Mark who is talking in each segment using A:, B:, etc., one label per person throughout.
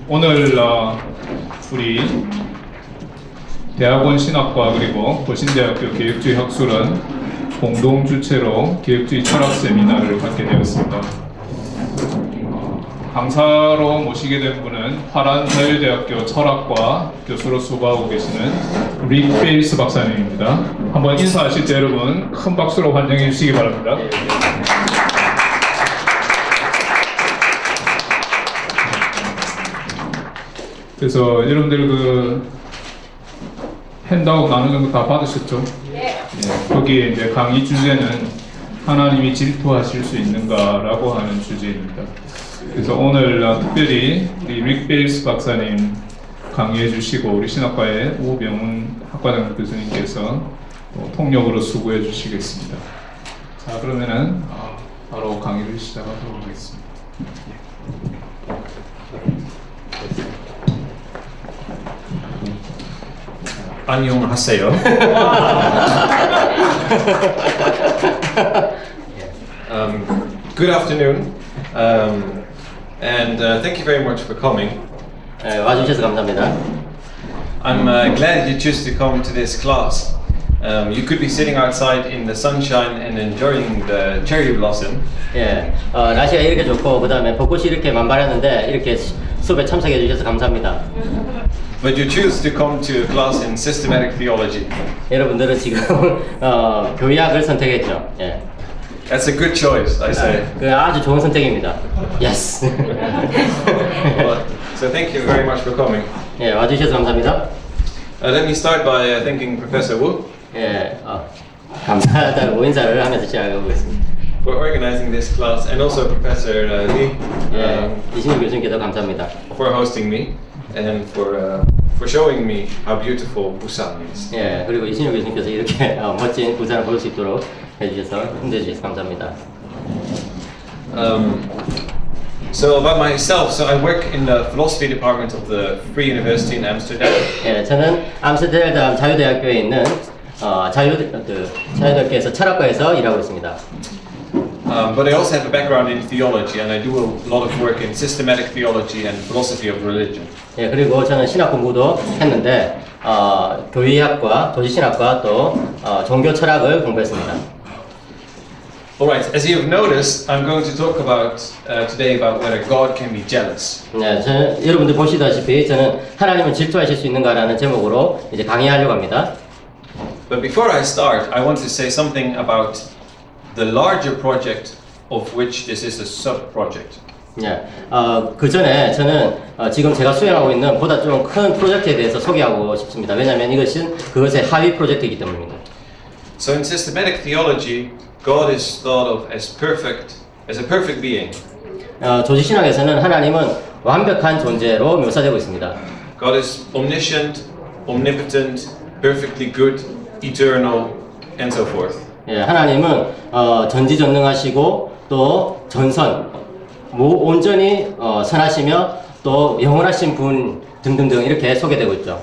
A: 오늘 우리 대학원 신학과 그리고 고신대학교 계획주의 학술은 공동 주최로 계획주의 철학 세미나를 갖게 되었습니다. 강사로 모시게 된 분은 화란자유대학교 철학과 교수로 수고하고 계시는 릭 베일스 박사님입니다. 한번 인사하실 때 여러분 큰 박수로 환영해 주시기 바랍니다. 그래서 여러분들 그 핸드아웃 나눈 정도 다 받으셨죠? 네. 거기에 이제 강의 주제는 하나님이 질투하실 수 있는가라고 하는 주제입니다. 그래서 오늘 특별히 우리 릭 베일스 박사님 강의해 주시고 우리 신학과의 우병훈 학과장 교수님께서 통역으로 수고해 주시겠습니다. 자, 그러면은 바로 강의를 시작하도록 하겠습니다.
B: 안녕하세요. Good afternoon, and thank you very much for coming.
C: 와주셔서 감사합니다.
B: I'm glad you choose to come to this class. You could be sitting outside in the sunshine and enjoying the cherry blossom.
C: 예, 날씨가 이렇게 좋고 그 다음에 벚꽃이 이렇게 만발했는데 이렇게 수업에 참석해 주셔서 감사합니다.
B: But you choose to come to a class in systematic theology.
C: 여러분들은 지금 교의학을 선택했죠. 예.
B: That's a good choice, I say.
C: 그 아주 좋은 선택입니다. Yes.
B: So thank you very much for coming.
C: 예, 와주셔서 감사합니다.
B: Let me start by thanking Professor Wu.
C: 예, 감사하다고 인사를 하면서 시작하고 있습니다.
B: For organizing this class, and also Professor Lee.
C: 이신우 교수님께도 감사합니다.
B: For hosting me. And for showing me how beautiful Busan is.
C: 예, 그리고 이신우 교수님께서 이렇게 멋진 부산을 볼 수 있도록 해주셔서 힘내주셔서 감사합니다.
B: So about myself, so I work in the philosophy department of the Free University in Amsterdam.
C: 예, 저는 암스테르담 자유대학교에 있는 자유대학교에서 철학과에서 일하고 있습니다.
B: But I also have a background in theology, and I do a lot of work in systematic theology and philosophy of religion.
C: 예, 그리고 저는 신학 공부도 했는데 교의학과, 도시신학과 또 종교 철학을 공부했습니다.
B: Alright, as you've noticed, I'm going to talk about today about whether God can be jealous.
C: 네, 여러분들 보시다시피 저는 하나님은 질투하실 수 있는가라는 제목으로 이제 강의하려고 합니다.
B: But before I start, I want to say something about the larger project of which this is a sub-project.
C: 네, 그 전에 저는 지금 제가 수행하고 있는 보다 좀 큰 프로젝트에 대해서 소개하고 싶습니다. 왜냐하면 이것은 그것의 하위 프로젝트이기 때문입니다.
B: So in systematic theology, God is thought of as a perfect being.
C: 조지신학에서는 하나님은 완벽한 존재로 묘사되고 있습니다.
B: God is omniscient, omnipotent, perfectly good, eternal, and so forth.
C: 예, 하나님은 전지전능하시고 또 전선, 온전히 선하시며 또 영원하신 분 등등등 이렇게 소개되고 있죠.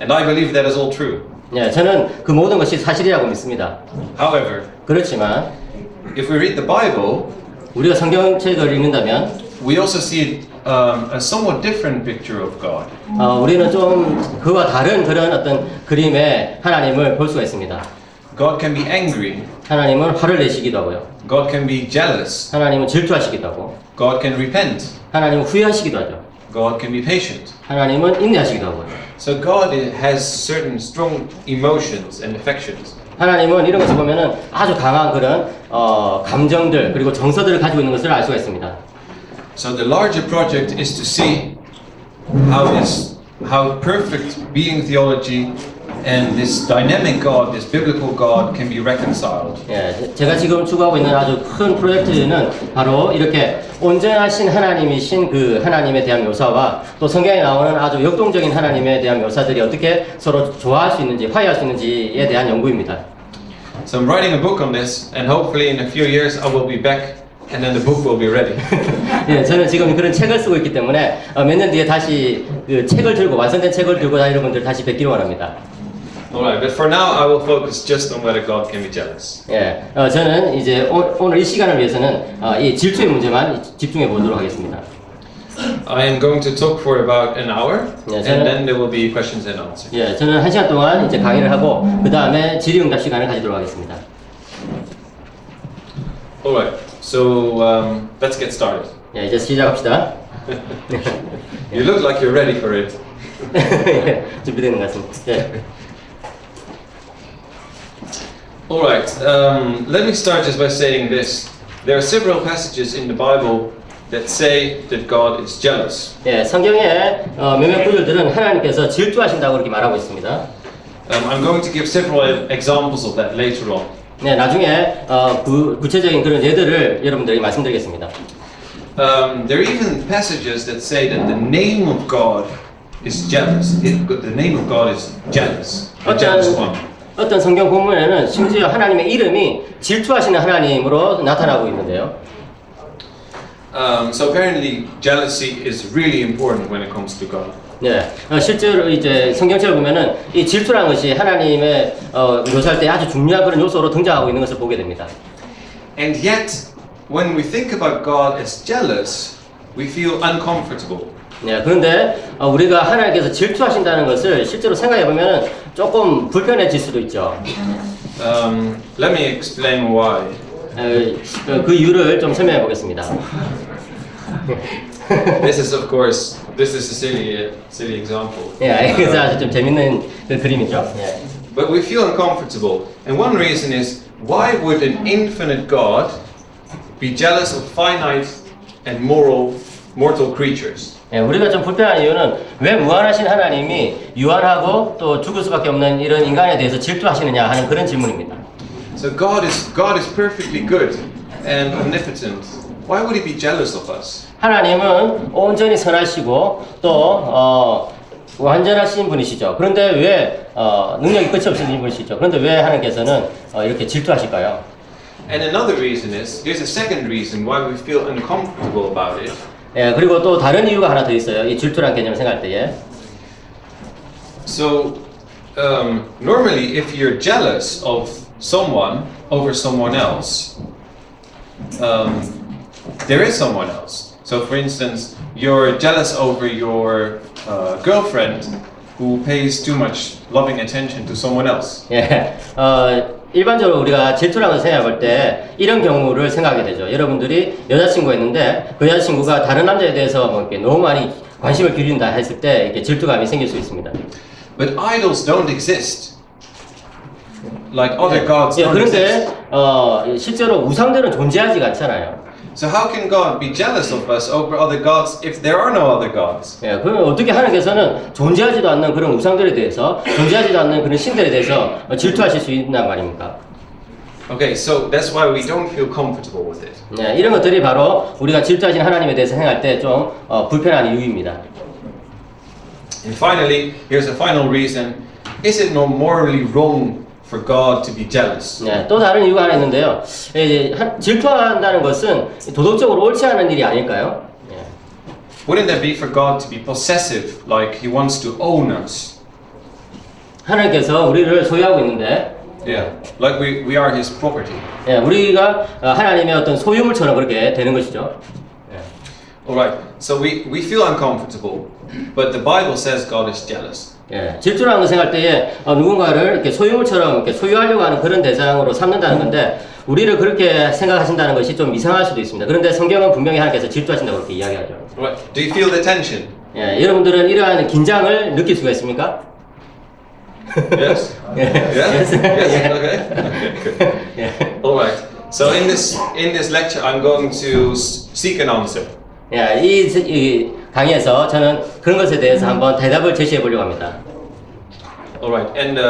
B: And I believe that is all true.
C: 예, 저는 그 모든 것이 사실이라고 믿습니다.
B: However,
C: 그렇지만
B: if we read the Bible,
C: 우리가 성경책을 읽는다면
B: we also see a somewhat different picture of God.
C: 우리는 좀 그와 다른 그런 어떤 그림의 하나님을 볼 수가 있습니다.
B: God can be angry.
C: 하나님은 화를 내시기도 하고요.
B: God can be jealous.
C: 하나님은 질투하시기도 하고.
B: God can repent.
C: 하나님은 후회하시기도 하죠.
B: God can be patient.
C: 하나님은 인내하시기도 하고요.
B: So God has certain strong emotions and affections.
C: 하나님은 이런 것을 보면은 아주 강한 그런 감정들 그리고 정서들을 가지고 있는 것을 알 수가 있습니다.
B: So the larger project is to see how perfect being theology and this dynamic God, this biblical God, can be reconciled.
C: 예, 제가 지금 추구하고 있는 아주 큰 프로젝트는 바로 이렇게 온전하신 하나님이신 그 하나님에 대한 묘사와 또 성경에 나오는 아주 역동적인 하나님에 대한 묘사들이 어떻게 서로 좋아할 수 있는지, 화해할 수 있는지에 대한 연구입니다.
B: So I'm writing a book on this, and hopefully in a few years I will be back, and then the book will be ready.
C: 예, 저는 지금 그런 책을 쓰고 있기 때문에 몇 년 뒤에 다시 그 책을 들고 완성된 책을 들고 여러분들 다시 뵙기를 원합니다.
B: Alright, but for now I will focus just on whether God can be jealous.
C: 예, 저는 이제 오늘 이 시간을 위해서는 이 질투의 문제만 집중해 보도록 하겠습니다.
B: I am going to talk for about an hour,
C: Yes,
B: and
C: sir.
B: then there will be questions and answers.
C: 예, 저는 1시간 동안 이제 강의를 하고 그 다음에 질의응답 시간을 가지도록 하겠습니다.
B: All right. So let's get started.
C: 예, 이제 시작합시다.
B: You look like you're ready for it.
C: 예, 준비되는 것 같습니다. 예.
B: All right. Let me start just by saying this. There are several passages in the Bible that say that God is jealous.
C: 예, 성경에 몇몇 구절들은 하나님께서 질투하신다고 그렇게 말하고 있습니다.
B: I'm going to give several examples of that later on.
C: 네, 나중에 구체적인 그런 예들을 여러분들에게 말씀드리겠습니다.
B: There are even passages that say that the name of God is jealous. The name of God is jealous. A jealous one.
C: 어떤 성경 본문에는 심지어 하나님의 이름이 질투하시는 하나님으로 나타나고 있는데요.
B: So apparently jealousy is really important when it comes to God.
C: 네, 실제로 이제 성경책을 보면은 이 질투라는 것이 하나님의 묘사할 때 아주 중요한 그런 요소로 등장하고 있는 것을 보게 됩니다.
B: And yet, when we think about God as jealous, we feel uncomfortable.
C: 네, 그런데 우리가 하나님께서 질투하신다는 것을 실제로 생각해 보면 조금 불편해질 수도 있죠.
B: Let me explain why.
C: 그 이유를 좀 설명해 보겠습니다.
B: This is, of course, this is a silly example.
C: 예, 그래서 아주 좀 재밌는 그 그림이죠. 예.
B: But we feel uncomfortable, and one reason is why would an infinite God be jealous of finite and mortal creatures?
C: 예, 우리가 좀 불편한 이유는 왜 무한하신 하나님이 유한하고 또 죽을 수밖에 없는 이런 인간에 대해서 질투하시느냐 하는 그런 질문입니다.
B: So God is perfectly good and omnipotent. Why would He be jealous of us?
C: 하나님은 온전히 선하시고 또 완전하신 분이시죠. 그런데 왜 능력이 끝이 없으신 분이시죠. 그런데 왜 하나님께서는 이렇게 질투하실까요?
B: And another reason is, here's a second reason why we feel uncomfortable about it.
C: 예, 그리고 또 다른 이유가 하나 더 있어요. 이 질투라는 개념을 생각할 때에.
B: So normally if you're jealous of someone over someone else, there is someone else. So for instance, you're jealous over your girlfriend who pays too much loving attention to someone else.
C: 예, 일반적으로 우리가 질투라는 걸 생각해 볼 때 이런 경우를 생각하게 되죠. 여러분들이 여자친구가 있는데 그 여자친구가 다른 남자에 대해서 뭐 이렇게 너무 많이 관심을 기울인다 했을 때 이렇게 질투감이 생길 수 있습니다.
B: But idols don't exist. Like other gods
C: 예,
B: don't
C: 그런데
B: exist.
C: 실제로 우상들은 존재하지가 않잖아요.
B: So how can God be jealous of us over other gods if there are no other gods?
C: 예, 그러면 어떻게 하나님께서는 존재하지도 않는 그런 우상들에 대해서, 존재하지도 않는 그런 신들에 대해서 질투하실 수 있단 말입니까?
B: Okay, so that's why we don't feel comfortable with it.
C: 예, 이런 것들이 바로 우리가 질투하신 하나님에 대해서 생각할 때 좀 불편한 이유입니다.
B: And finally, here's a final reason. Is it not morally wrong for God to be jealous?
C: 예, 또 다른 이유가 하나 있는데요. 질투한다는 것은 도덕적으로 옳지 않은 일이 아닐까요? 예.
B: Wouldn't that be for God to be possessive, like He wants to own us?
C: 하나님께서 우리를 소유하고 있는데,
B: Yeah, like we are His property.
C: 예, 우리가 하나님의 어떤 소유물처럼 그렇게 되는 것이죠. 예.
B: Alright, so we feel uncomfortable, but the Bible says God is jealous.
C: 예, 질투라는 걸 생각할 때에 누군가를 이렇게 소유물처럼 이렇게 소유하려고 하는 그런 대상으로 삼는다는 건데 우리를 그렇게 생각하신다는 것이 좀 이상할 수도 있습니다. 그런데 성경은 분명히 하나님께서 질투하신다고 그렇게 이야기하죠.
B: Right? Do you feel the tension?
C: 예, 여러분들은 이러한 긴장을 느낄 수가 있습니까?
B: Yes?
C: Yes.
B: Yes?
C: Yes.
B: Yes? Okay. Okay, good.
C: 예,
B: Alright, so in this lecture I'm going to seek an answer.
C: 예, 이 강의에서 저는 그런 것에 대해서 한번 대답을 제시해 보려고 합니다.
B: Alright, and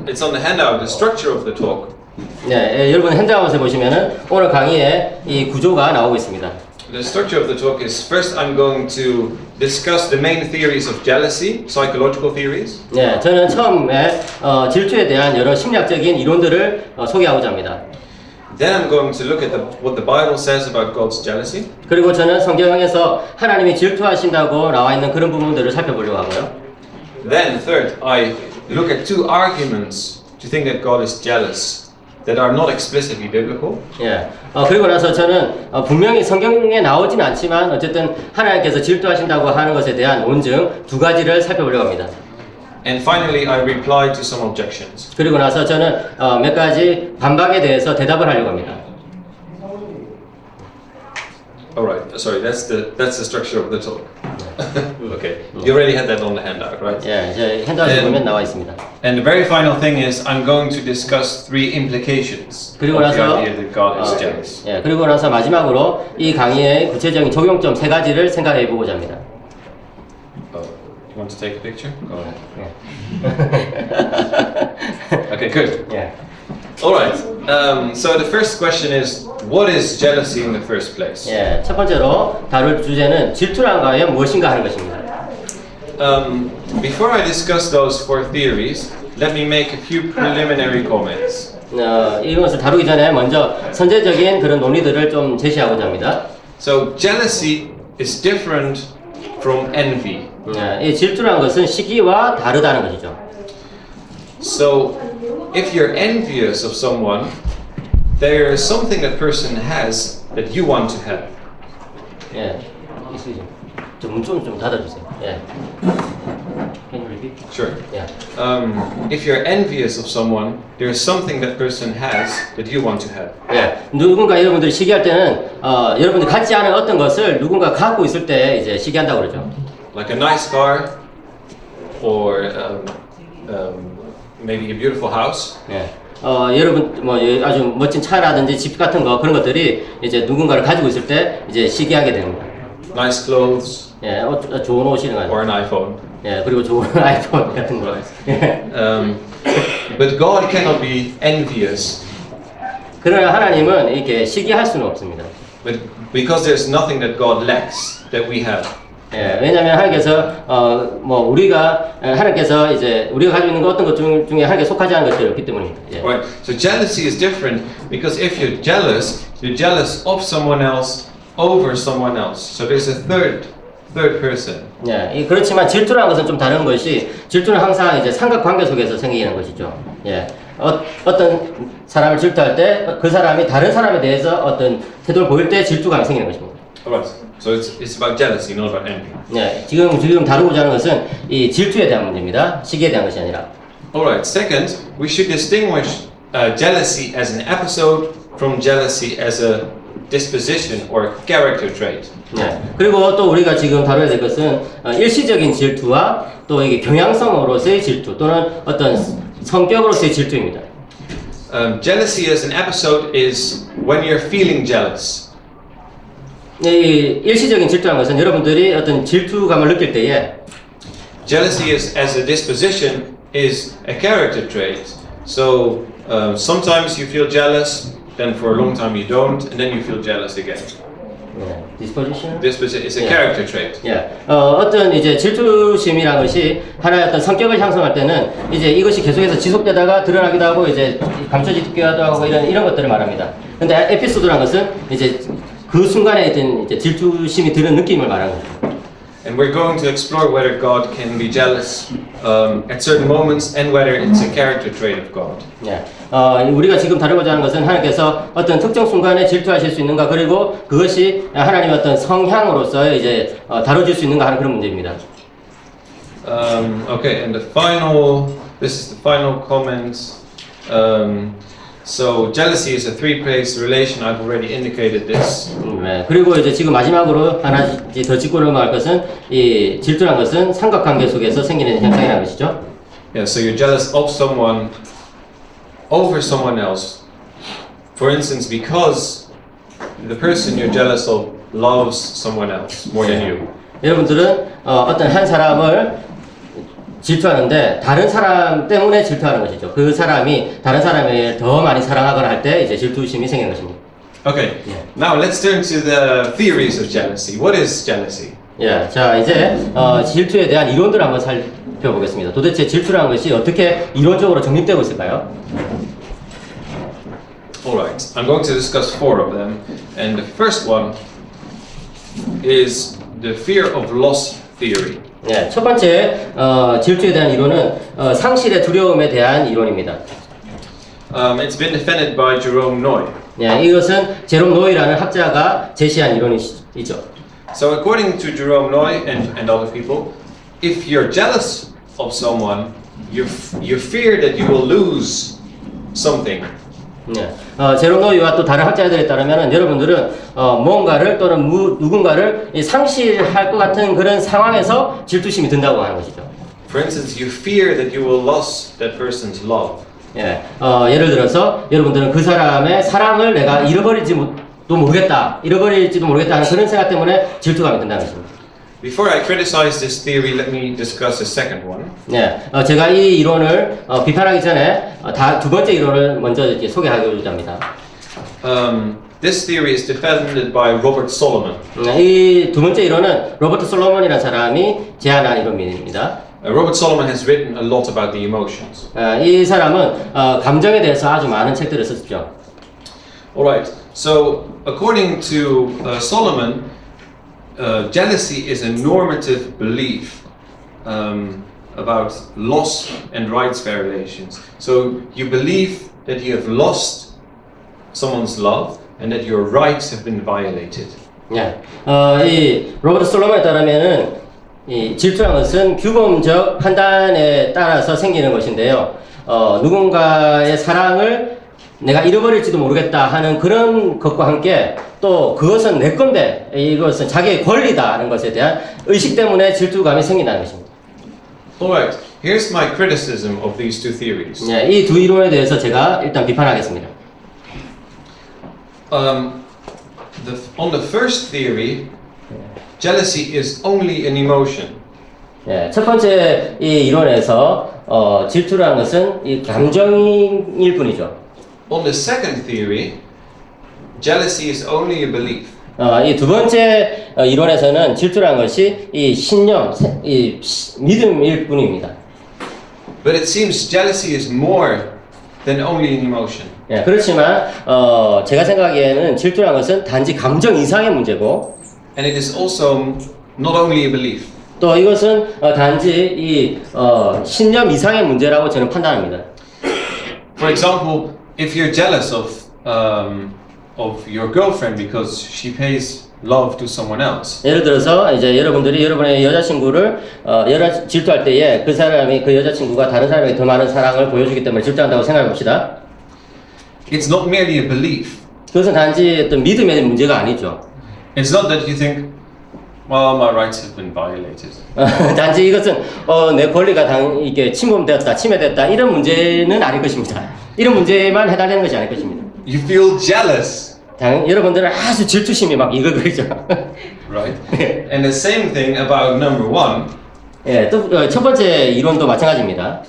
B: it's on the handout, the structure of the talk.
C: 예, 여러분 핸드아웃에 보시면은 오늘 강의의 이 구조가 나오고 있습니다.
B: The structure of the talk is first I'm going to discuss the main theories of jealousy, psychological theories.
C: 예, 저는 처음에 질투에 대한 여러 심리학적인 이론들을 소개하고자 합니다.
B: Then I'm going to look at what the Bible says about God's jealousy.
C: 그리고 저는 성경에서 하나님이 질투하신다고 나와 있는 그런 부분들을 살펴보려고 하고요.
B: Then third, I look at two arguments to think that God is jealous. that are not explicitly biblical.
C: 예. 그리고 나서 저는 분명히 성경에 나오지는 않지만 어쨌든 하나님께서 질투하신다고 하는 것에 대한 논증 두 가지를 살펴보려고 합니다.
B: And finally, I replied to some objections.
C: 그리고 나서 저는 몇 가지 반박에 대해서 대답을 하려고 합니다.
B: All right. Sorry, that's the structure of the talk. Okay. You already had that on the handout, right?
C: 예, 이제 핸드아웃에 보면 나와 있습니다.
B: And the very final thing is, I'm going to discuss 3 implications of
C: 그리고
B: the
C: 나서
B: idea that God is jealous.
C: 예, 그리고 나서 마지막으로 이 강의의 구체적인 적용점 세 가지를 생각해 보고자 합니다.
B: Oh, you want to take a picture? Go ahead.
C: 예.
B: Okay, good.
C: 예.
B: All right. So the first question is, what is jealousy in the first place?
C: 예, 첫 번째로 다룰 주제는 질투란 과연 무엇인가 하는 것입니다.
B: Before I discuss those 4 theories, let me make a few preliminary comments.
C: 이것을 다루기 전에 먼저 선제적인 그런 논리들을 좀 제시하고자 합니다.
B: So jealousy is different from envy.
C: 예, 이 질투란 것은 시기와 다르다는 것이죠.
B: So if you're envious of someone, there is something that person has that you want to have.
C: 예, 좀 닫아주세요. 예. Can you repeat?
B: Sure.
C: 예.
B: If you're envious of someone, there is something that person has that you want to have.
C: 예, 누군가 여러분들이 시기할 때는 여러분들이 갖지 않은 어떤 것을 누군가 갖고 있을 때 이제 시기한다고 그러죠.
B: Like a nice car, or maybe a beautiful house.
C: 예. 여러분 뭐 아주 멋진 차라든지 집 같은 거 그런 것들이 이제 누군가를 가지고 있을 때 이제 시기하게 됩니다.
B: Nice clothes,
C: 예, 좋은 옷이나
B: or an iPhone.
C: 예, 그리고 좋은 아이폰 같은 거. 예.
B: But God cannot be envious.
C: 그러나 하나님은 이렇게 시기할 수는 없습니다.
B: But because there's nothing that God lacks that we have.
C: 예, 왜냐하면 하나님께서 뭐 우리가 하나님께서 이제 우리가 가지고 있는 것 어떤 것 중에 하나님께 속하지 않은 것들이 없기 때문입니다. 예.
B: Right. So jealousy is different because if you're jealous of someone else over someone else. So there's a third person.
C: 예, 그렇지만 질투라는 것은 좀 다른 것이 질투는 항상 이제 삼각관계 속에서 생기는 것이죠. 예, 어떤 사람을 질투할 때 그 사람이 다른 사람에 대해서 어떤 태도를 보일 때 질투감이 생기는 것입니다.
B: Alright. So it's about jealousy, not about envy.
C: 예, 지금 다루고자 하는 것은 이 질투에 대한 문제입니다. 시기에 대한 것이 아니라.
B: Alright. Second, we should distinguish jealousy as an episode from jealousy as a disposition or character trait.
C: 네. 그리고 또 우리가 지금 다뤄야 될 것은 일시적인 질투와 또 이게 경향성으로서의 질투 또는 어떤 성격으로서의 질투입니다.
B: Jealousy as an episode is when you're feeling jealous.
C: 이 일시적인 질투라는 것은 여러분들이 어떤 질투감을 느낄 때에
B: Jealousy is as a disposition is a character trait. So sometimes you feel jealous, then for a long time you don't, and then you feel jealous again.
C: 네. disposition?
B: Disposition is a character trait.
C: 예. 어떤 이제 질투심이라는 것이 하나의 어떤 성격을 형성할 때는 이제 이것이 계속해서 지속되다가 드러나기도 하고 이제 감춰지기도 하고 이런 것들을 말합니다. 근데 에피소드라는 것은 이제 그 순간에 이제 질투심이 드는 느낌을 말하는 거죠.
B: And we're going to explore whether God can be jealous at certain moments and whether it's a character trait of God.
C: 예. 우리가 지금 다루고자 하는 것은 하나님께서 어떤 특정 순간에 질투하실 수 있는가 그리고 그것이 하나님의 어떤 성향으로서 이제 다뤄질 수 있는가 하는 그런 문제입니다.
B: Okay, and this is the final comment. So jealousy is a three-phase relation. I've already indicated this.
C: 네. 그리고 이제 지금 마지막으로 하나 더 짚고 넘어갈 것은 이 질투란 것은 삼각관계 속에서 생기는 현상이라는 것이죠.
B: Yeah, so you're jealous of someone over someone else. For instance, because the person you're jealous of loves someone else more than you.
C: 여러분들은 어떤 한 사람을 질투하는데 다른 사람 때문에 질투하는 것이죠. 그 사람이 다른 사람을 더 많이 사랑하거나 할 때 이제 질투심이 생기는 것입니다.
B: Okay, now let's turn to the theories of jealousy. What is jealousy?
C: 예, 자 이제 질투에 대한 이론들을 한번 살펴보겠습니다. 도대체 질투라는 것이 어떻게 이론적으로 정립되고 있을까요?
B: Alright, I'm going to discuss 4 of them. And the first one is the fear of loss theory.
C: 네, 첫 번째 질투에 대한 이론은 상실의 두려움에 대한 이론입니다.
B: It's been defended by Jerome Noy.
C: 예, 이것은 제롬 노이라는 학자가 제시한 이론이죠.
B: So according to Jerome Noy and other people, if you're jealous of someone, you fear that you will lose something.
C: 네. 제롬 노이와 또 다른 학자들에 따르면 여러분들은 뭔가를 또는 누군가를 상실할 것 같은 그런 상황에서 질투심이 든다고 하는 것이죠.
B: For instance, you fear that you will lose that person's love.
C: 예, 예를 들어서 여러분들은 그 사람의 사랑을 내가 잃어버릴지도 모르겠다 하는 그런 생각 때문에 질투감이 든다는 것입니다.
B: Before I criticize this theory, let me discuss the second one.
C: 네, 제가 이 이론을 비판하기 전에 두 번째 이론을 먼저 이렇게 소개하고자 합니다.
B: This theory is defended by Robert Solomon.
C: 이 두 번째 이론은 로버트 솔로몬이라는 사람이 제안한 이론입니다.
B: Robert Solomon has written a lot about the emotions.
C: 이 사람은 감정에 대해서 아주 많은 책들을 썼죠.
B: Alright, so according to Solomon, jealousy is a normative belief about loss and rights violations. So you believe that you have lost someone's love and that your rights have been violated.
C: 네, 이 로버트 솔로몬에 따르면은 이 질투라는 것은 규범적 판단에 따라서 생기는 것인데요. 누군가의 사랑을 내가 잃어버릴지도 모르겠다 하는 그런 것과 함께 또 그것은 내 건데 이것은 자기의 권리다는 것에 대한 의식 때문에 질투감이 생긴다는 것입니다.
B: Alright, here's my criticism of these two theories.
C: 네, 이 두 이론에 대해서 제가 일단 비판하겠습니다.
B: On the first theory, jealousy is only an emotion.
C: 예, 첫 번째 이 이론에서 질투라는 것은 이 감정일 뿐이죠.
B: On the second theory, jealousy is only a belief.
C: 이 두 번째 이론에서는 질투라는 것이 이 신념, 믿음일 뿐입니다.
B: But it seems jealousy is more than only an emotion.
C: 예, 그렇지만 제가 생각하기에는 질투라는 것은 단지 감정 이상의 문제고,
B: And it is also not only a belief.
C: 또 이것은 단지 이 신념 이상의 문제라고 저는 판단합니다.
B: For example, if you're jealous of your girlfriend because she pays love to someone else.
C: 예를 들어서 이제 여러분들이 여러분의 여자친구를 질투할 때에 그 사람이 그 여자친구가 다른 사람에게 더 많은 사랑을 보여주기 때문에 질투한다고 생각해 봅시다.
B: It's not merely a belief.
C: 그것은 단지 어떤 믿음의 문제가 아니죠.
B: It's not that you think, well, my rights have been violated.
C: 단지 이것은 내 권리가 이게 침범되었다, 침해됐다 이런 문제는 아닐 것입니다. 이런 문제만 해당되는 것이 아닐 것입니다.
B: You feel jealous.
C: 여러분들은 아주 질투심이 막 이글거리죠.
B: Right? And the same thing about number one.
C: 예, 또 첫 번째 이론도 마찬가지입니다.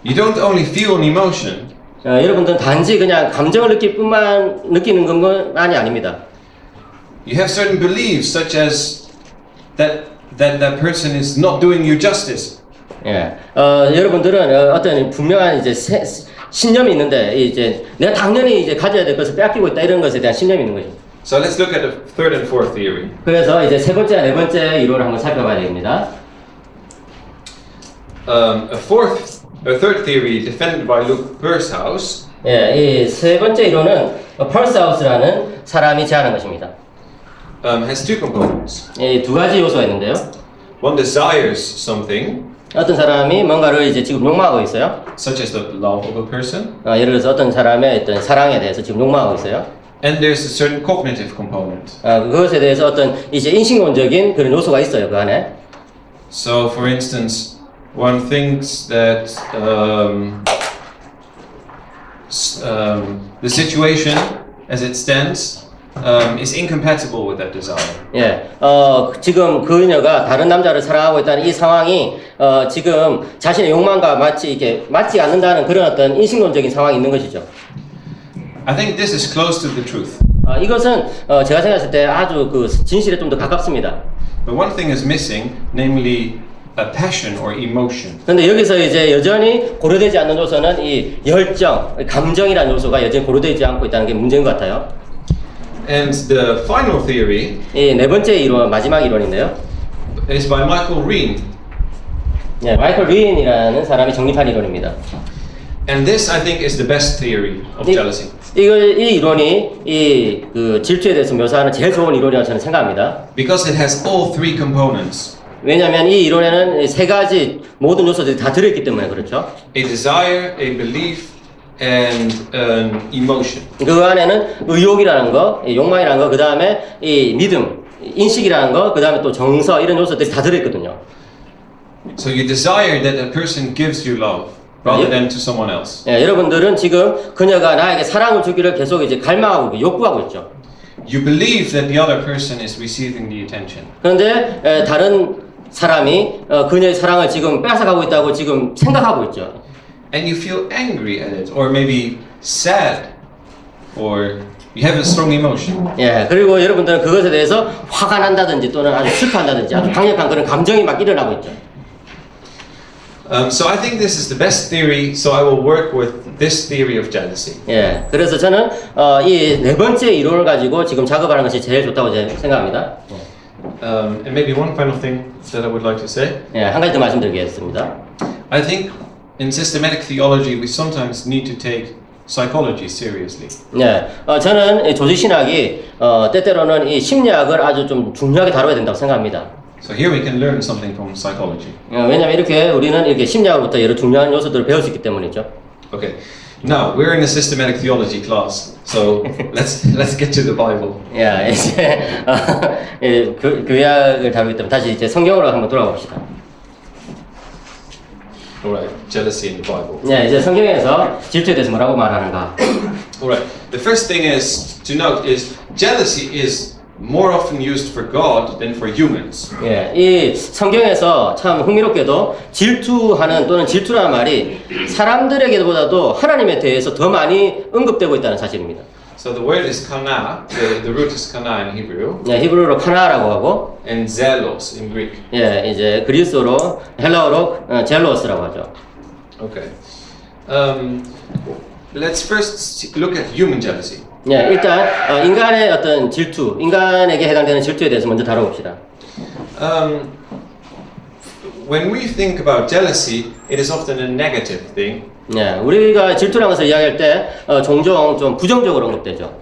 B: You don't only feel an emotion.
C: 여러분들은 단지 그냥 감정을 느끼는 것만이 아닙니다.
B: You have certain beliefs, such as that person is not doing you justice.
C: 예, 여러분들은 어떤 분명한 이제 신념이 있는데 이제 내가 당연히 이제 가져야 될 것을 빼앗기고 있다 이런 것에 대한 신념이 있는 거죠.
B: So let's look at the third and fourth theory.
C: 그래서 이제 세 번째, 네 번째 이론을 한번 살펴봐야 됩니다.
B: A third theory defended by Luke Pershaus.
C: 예, 이 세 번째 이론은 펄스하우스라는 사람이 제안한 것입니다.
B: Has two components.
C: 이 두 가지 요소가 있는데요.
B: One desires something,
C: 어떤 사람이 뭔가를 이제 지금 욕망하고 있어요.
B: such as the love of a person,
C: 예를 들어서 어떤 사람의 어떤 사랑에 대해서 지금 욕망하고 있어요.
B: and there's a certain cognitive component.
C: 그것에 대해서 어떤 이제 인식론적인 그런 요소가 있어요, 그 안에.
B: So, for instance, one thinks that the situation as it stands is incompatible with that desire.
C: 예, 지금 그녀가 다른 남자를 사랑하고 있다는 이 상황이 지금 자신의 욕망과 맞지 않는다는 그런 어떤 인식론적인 상황이 있는 것이죠.
B: I think this is close to the truth.
C: 이것은 제가 생각했을 때 아주 그 진실에 좀 더 가깝습니다.
B: But one thing is missing, namely a passion or emotion.
C: 그런데 여기서 이제 여전히 고려되지 않는 요소는 이 열정, 감정이라는 요소가 여전히 고려되지 않고 있다는 게 문제인 것 같아요.
B: And the final theory
C: 이 네 번째 이론, 마지막 이론인데요.
B: is by Michael Reen.
C: 네, 마이클 리인이라는 사람이 정립한 이론입니다.
B: And this, I think, is the best theory of jealousy.
C: 이 이론이 이 그 질투에 대해서 묘사하는 제일 좋은 이론이라고 저는 생각합니다.
B: Because it has all three components.
C: 왜냐하면 이 이론에는 세 가지 모든 요소들이 다 들어있기 때문에 그렇죠.
B: A desire, a belief, and an emotion.
C: 그 안에는 의욕이라는 거, 욕망이라는 거, 그 다음에 이 믿음, 인식이라는 거, 그 다음에 또 정서 이런 요소들이 다 들어있거든요.
B: So you desire that a person gives you love rather than to someone else.
C: 예, 여러분들은 지금 그녀가 나에게 사랑을 주기를 계속 이제 갈망하고 욕구하고 있죠.
B: You believe that the other person is receiving the attention.
C: 그런데 다른 사람이 그녀의 사랑을 지금 뺏어가고 있다고 지금 생각하고 있죠.
B: And you feel angry at it, or maybe sad, or you have a strong emotion.
C: 예, 그리고 여러분들은 그것에 대해서 화가 난다든지 또는 아주 슬퍼한다든지 아주 강력한 그런 감정이 막 일어나고 있죠.
B: So I think this is the best theory, so I will work with this theory of jealousy.
C: 예, 그래서 저는 이 네 번째 이론을 가지고 지금 작업하는 것이 제일 좋다고 생각합니다.
B: And maybe one final thing that I would like to say.
C: 예, 한 가지 더 말씀드리겠습니다.
B: I think in systematic theology we sometimes need to take psychology seriously.
C: 예, 저는 이 조직신학이 때때로는 이 심리학을 아주 좀 중요하게 다뤄야 된다고 생각합니다.
B: So here we can learn something from psychology.
C: 왜냐하면 이렇게 우리는 이렇게 심리학으로부터 여러 중요한 요소들을 배울 수 있기 때문이죠.
B: Okay. Now we're in a systematic theology class, so let's get to the Bible.
C: 예, 이제 교약을 다루기 때문에 다시 이제 성경으로 한번 돌아가 봅시다.
B: Alright, jealousy in the Bible.
C: 예, 이제 성경에서 질투에 대해서 뭐라고 말하는가?
B: Alright, the first thing is to note is jealousy is more often used for God than for humans.
C: 예, 이 성경에서 참 흥미롭게도 질투하는 또는 질투라는 말이 사람들에게보다도 하나님에 대해서 더 많이 언급되고 있다는 사실입니다.
B: So the word is kana, the root is kana in Hebrew,
C: 예, 히브리어로 카나라고 하고,
B: and zelos in Greek.
C: 예, 이제 그리스어로 헬라어로 젤로스라고 하죠.
B: Okay. Let's first look at human jealousy.
C: 예, 일단 인간의 어떤 질투, 인간에게 해당되는 질투에 대해서 먼저 다뤄봅시다.
B: When we think about jealousy, it is often a negative thing.
C: 예, 우리가 질투라는 것을 이야기할 때 종종 좀 부정적으로 언급되죠.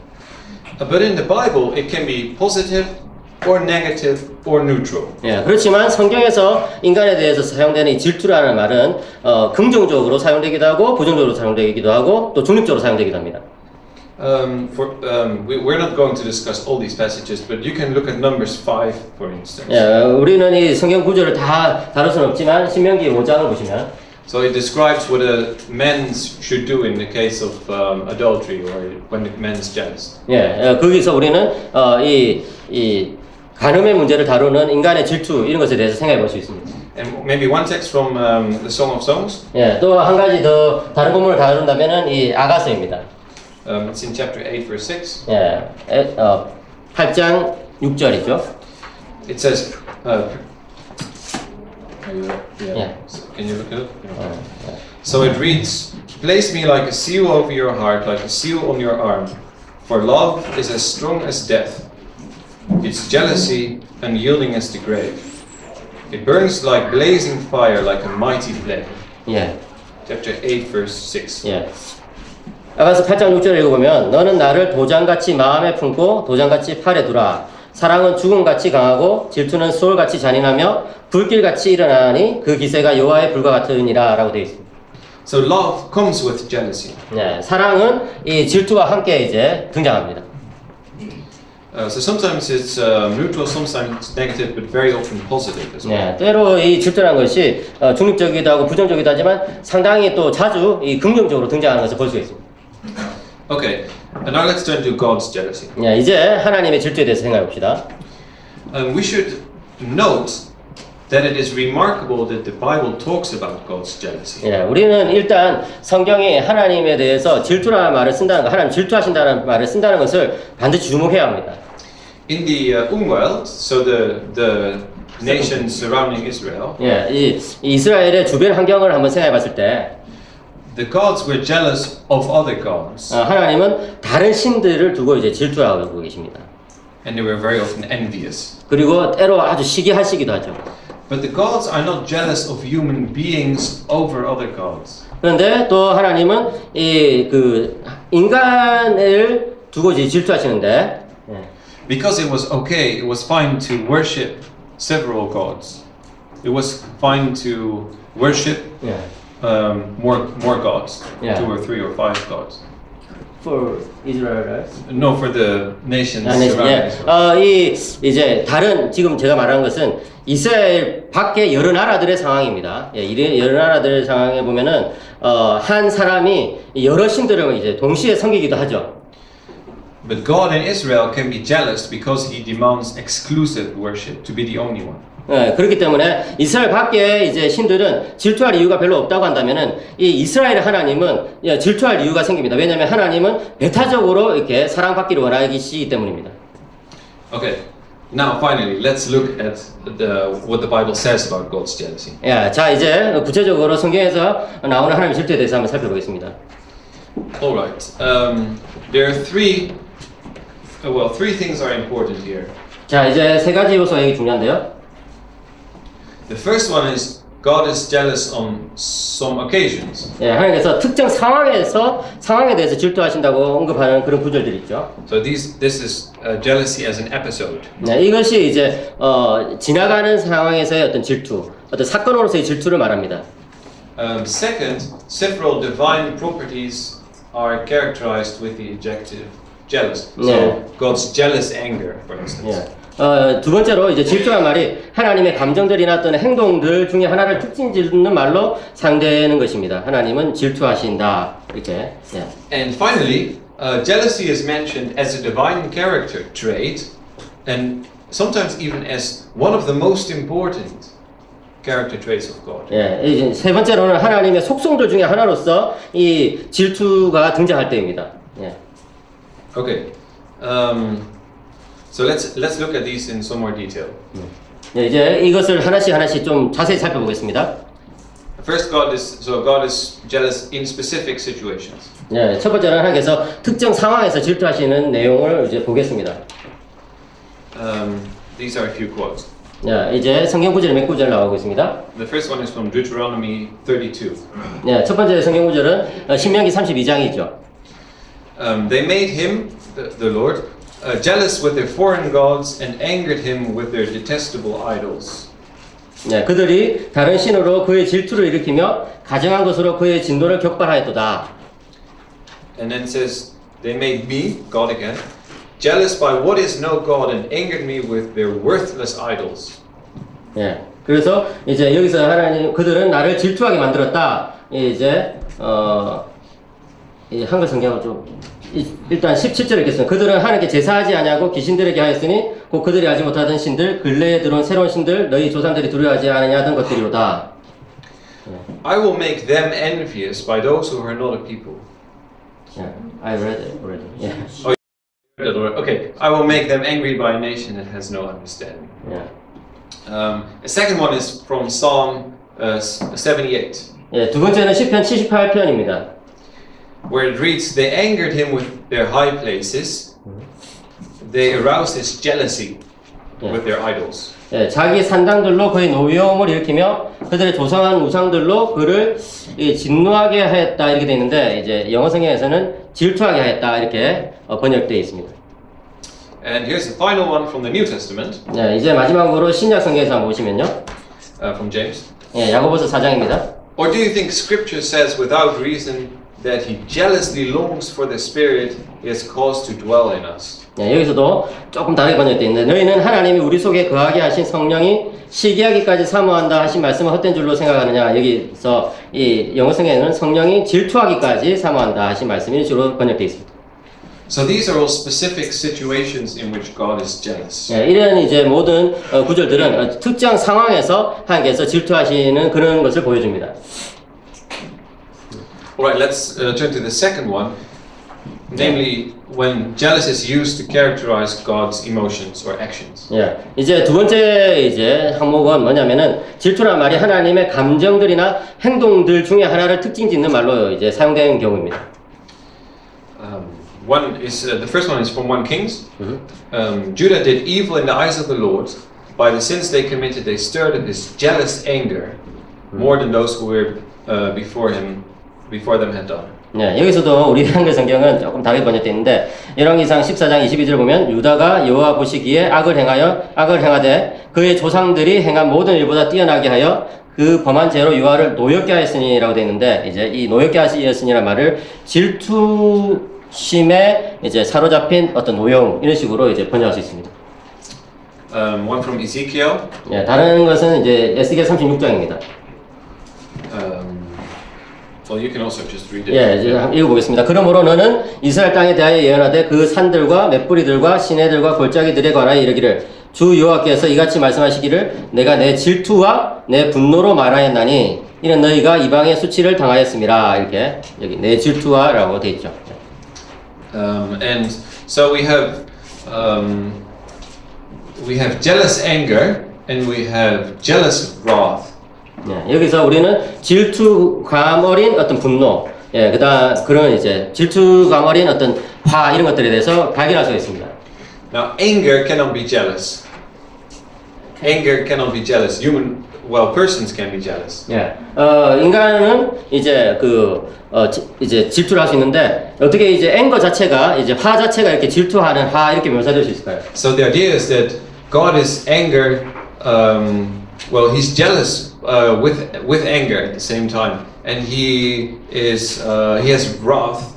B: But in the Bible, it can be positive or negative or neutral.
C: 예, 그렇지만 성경에서 인간에 대해서 사용되는 이 질투라는 말은 긍정적으로 사용되기도 하고 부정적으로 사용되기도 하고 또 중립적으로 사용되기도 합니다.
B: We're not going to discuss all these passages, but you can look at Numbers 5, for instance.
C: 예, 우리는 이 성경 구절을 다 다룰 수는 없지만 신명기 5장을 보시면
B: So it describes what a man should do in the case of adultery or when the man is jealous.
C: 예, 거기서 우리는 이 간음의 문제를 다루는 인간의 질투 이런 것에 대해서 생각해 볼 수 있습니다.
B: And maybe one text from the Song of Songs.
C: 예, 또 한 가지 더 다른 본문을 다룬다면은 이 아가서입니다.
B: It's in chapter 8, verse 6.
C: 예, 8장 6절이죠.
B: It says,
C: Yeah.
B: Can you look it up? So it reads, place me like a seal over your heart, like a seal on your arm. For love is as strong as death. Its jealousy unyielding as the grave. It burns like blazing fire, like a mighty flame.
C: 예.
B: Chapter 8, verse 6.
C: 예. 아가서 8장 6절을 읽어보면 너는 나를 도장같이 마음에 품고 도장같이 팔에 두라. 사랑은 죽음같이 강하고 질투는 소울같이 잔인하며 불길같이 일어나니 그 기세가 여호와의 불과 같으니라 라고 되어 있습니다.
B: So love comes with jealousy.
C: 네, 사랑은 이 질투와 함께 이제 등장합니다.
B: So sometimes it's neutral, sometimes negative, but very often positive as well.
C: 네, 때로 이 질투라는 것이 중립적이기도 하고 부정적이기도 하지만 상당히 또 자주 이 긍정적으로 등장하는 것을 볼 수 있습니다.
B: Okay, and now let's turn to God's jealousy.
C: 네, 이제 하나님의 질투에 대해서 생각해 봅시다.
B: We should note that it is remarkable that the Bible talks about God's jealousy.
C: 예, 우리는 일단 성경이 하나님에 대해서 질투라는 말을 쓴다는 거, 하나님 질투하신다는 말을 쓴다는 것을 반드시 주목해야 합니다.
B: In the Umwelt, so the nations surrounding Israel,
C: 예, 이 이스라엘의 주변 환경을 한번 생각해 봤을 때
B: the gods were jealous of other gods.
C: 하나님은 다른 신들을 두고 이제 질투하고 계십니다.
B: And they were very often envious.
C: 그리고 때로 아주 시기하시기도 하죠.
B: But the gods are not jealous of human beings over other gods.
C: 그런데 또 하나님은 이 그 인간을 두고 이제 질투하시는데
B: Because it was okay, it was fine to worship several gods. It was fine to worship more gods,
C: Yeah.
B: 2 or 3 or 5 gods.
C: For Israelites.
B: No, for the nations
C: 아니,
B: surrounding Israel.
C: 이 이제 다른 지금 제가 말하는 것은 이스라엘 밖의 여러 나라들의 상황입니다. 여러 나라들의 상황에 보면은 한 사람이 여러 신들을 이제 동시에 섬기기도 하죠.
B: But God in Israel can be jealous because He demands exclusive worship to be the only one.
C: 그렇기 때문에 이스라엘 밖에 이제 신들은 질투할 이유가 별로 없다고 한다면은 이 이스라엘 하나님은 질투할 이유가 생깁니다. 왜냐하면 하나님은 배타적으로 이렇게 사랑받기를 원하시기 때문입니다.
B: Okay, now finally, let's look at what the Bible says about God's jealousy.
C: 자 이제 구체적으로 성경에서 나오는 하나님의 질투에 대해서 한번 살펴보겠습니다.
B: All right, there are three things are important here.
C: 자 이제 세 가지 요소가 여기 중요한데요.
B: The first one is God is jealous on some occasions.
C: 하나님께서 특정 상황에 대해서 질투하신다고 언급하는 그런 구절들이 있죠.
B: So this is jealousy as an episode.
C: 이것이 이제 지나가는 상황에서의 어떤 질투, 어떤 사건으로서의 질투를 말합니다.
B: Second, several divine properties are characterized with the adjective jealous. So God's jealous anger, for instance.
C: 두 번째로 이제 질투란 말이 하나님의 감정들이나 어떤 행동들 중에 하나를 특징 짓는 말로 사용되는 것입니다. 하나님은 질투하신다 이렇게.
B: And finally, jealousy is mentioned as a divine character trait, and sometimes even as one of the most important character traits of God.
C: 이제 세 번째로는 하나님의 속성들 중에 하나로서 이 질투가 등장할 때입니다.
B: Okay. So let's look at these in some more detail.
C: 이제 이것을 하나씩 좀 자세히 살펴보겠습니다.
B: First, God is jealous in specific situations.
C: 첫 번째는 하나님께서 특정 상황에서 질투하시는 내용을 이제 보겠습니다.
B: These are a few quotes.
C: 이제 성경 구절이 몇 구절 나오고 있습니다.
B: The first one is from Deuteronomy 32.
C: 첫 번째 성경 구절은 신명기 32장이죠.
B: They made him, the Lord, jealous with their foreign gods and angered him with their detestable idols.
C: 그들이 다른 신으로 그의 질투를 일으키며 가증한 것으로 그의 진노를 격발하였도다.
B: And then it says, they made me, God again, jealous by what is no God and angered me with their worthless idols.
C: 그래서 이제 여기서 하나님 그들은 나를 질투하게 만들었다. 이제 이 한글 성경을 좀 일단 17절에 있겠습니다. 그들은 하나님께 제사하지 아니하고 귀신들에게 하였으니 곧 그들이 알지 못하던 신들 근래에 들어온 새로운 신들 너희 조상들이 두려워하지 아니하냐 하던 것들이로다.
B: I will make them envious by those who are not a people.
C: I read it already.
B: Oh, you read it already. Okay, I will make them angry by a nation that has no understanding. A second one is from Psalm 78.
C: 두 번째는 시편 78편입니다.
B: Where it reads, they angered him with their high places. They aroused his jealousy with their idols.
C: 자기 산당들로 그의 노여움을 일으키며 그들의 조상한 우상들로 그를 진노하게 하였다 이렇게 되어 있는데 이제 영어 성경에서는 질투하게 하였다 이렇게 번역되어 있습니다.
B: And here's the final one from the New Testament.
C: 이제 마지막으로 신약 성경에서 한번 보시면요.
B: From James.
C: 야고보서 4장입니다.
B: Or do you think Scripture says without reason that he jealously longs for the Spirit he has caused to dwell in us?
C: 여기서도 조금 다르게 번역되어 있는데 너희는 하나님이 우리 속에 거하게 하신 성령이 시기하기까지 사모한다 하신 말씀은 헛된 줄로 생각하느냐. 여기서 이 영어 성경에는 성령이 질투하기까지 사모한다 하신 말씀이 이런 식으로 번역되어 있습니다.
B: So these are all specific situations in which God is jealous.
C: 이런 이제 모든 구절들은 특정 상황에서 하나님께서 질투하시는 그런 것을 보여줍니다.
B: Alright, let's turn to the second one, namely when jealousy is used to characterize God's emotions or actions.
C: 이제 두 번째 이제 항목은 뭐냐면은 질투란 말이 하나님의 감정들이나 행동들 중에 하나를 특징 짓는 말로 이제 사용되는 경우입니다.
B: The first one is from 1 Kings. Judah did evil in the eyes of the Lord. By the sins they committed, they stirred up his jealous anger more than those who were before him before them had done.
C: 네, 여기서도 우리 한글 성경은 조금 다르게 번역되어 있는데 열왕기상 14장 22절을 보면 유다가 여호와 보시기에 악을 행하되 그의 조상들이 행한 모든 일보다 뛰어나게 하여 그 범한 죄로 여호와를 노엽게 하였으니라고 되어 있는데 이제 이 노엽게 하였으니라는 말을 질투심에 이제 사로잡힌 어떤 노여움 이런 식으로 이제 번역할 수 있습니다.
B: One from Ezekiel.
C: 네, 다른 것은 이제 에스겔 36장입니다.
B: Well, you can also just read it.
C: 예, 이제 한번 읽어보겠습니다. 그러므로 너는 이스라엘 땅에 대하여 예언하되 그 산들과 맷뿌리들과 시내들과 골짜기들에 관하여 이르기를 주 여호와께서 이같이 말씀하시기를 내가 내 질투와 내 분노로 말하였나니 이는 너희가 이방의 수치를 당하였음이라. 이렇게 여기 내 질투와라고 돼 있죠.
B: And so we have jealous anger and we have jealous wrath.
C: 예, 여기서 우리는 질투감 어린 어떤 분노, 예, 그런 이제 질투감 어린 어떤 화 이런 것들에 대해서 발견할 수가 있습니다.
B: Now, anger cannot be jealous. Anger cannot be jealous. Persons can be jealous.
C: 예, 인간은 이제 이제 질투를 할 수 있는데 어떻게 이제 앵거 자체가 이제 화 자체가 이렇게 질투하는 화 이렇게 묘사될 수 있을까요?
B: So the idea is that God is anger. He's jealous with anger at the same time, and he has wrath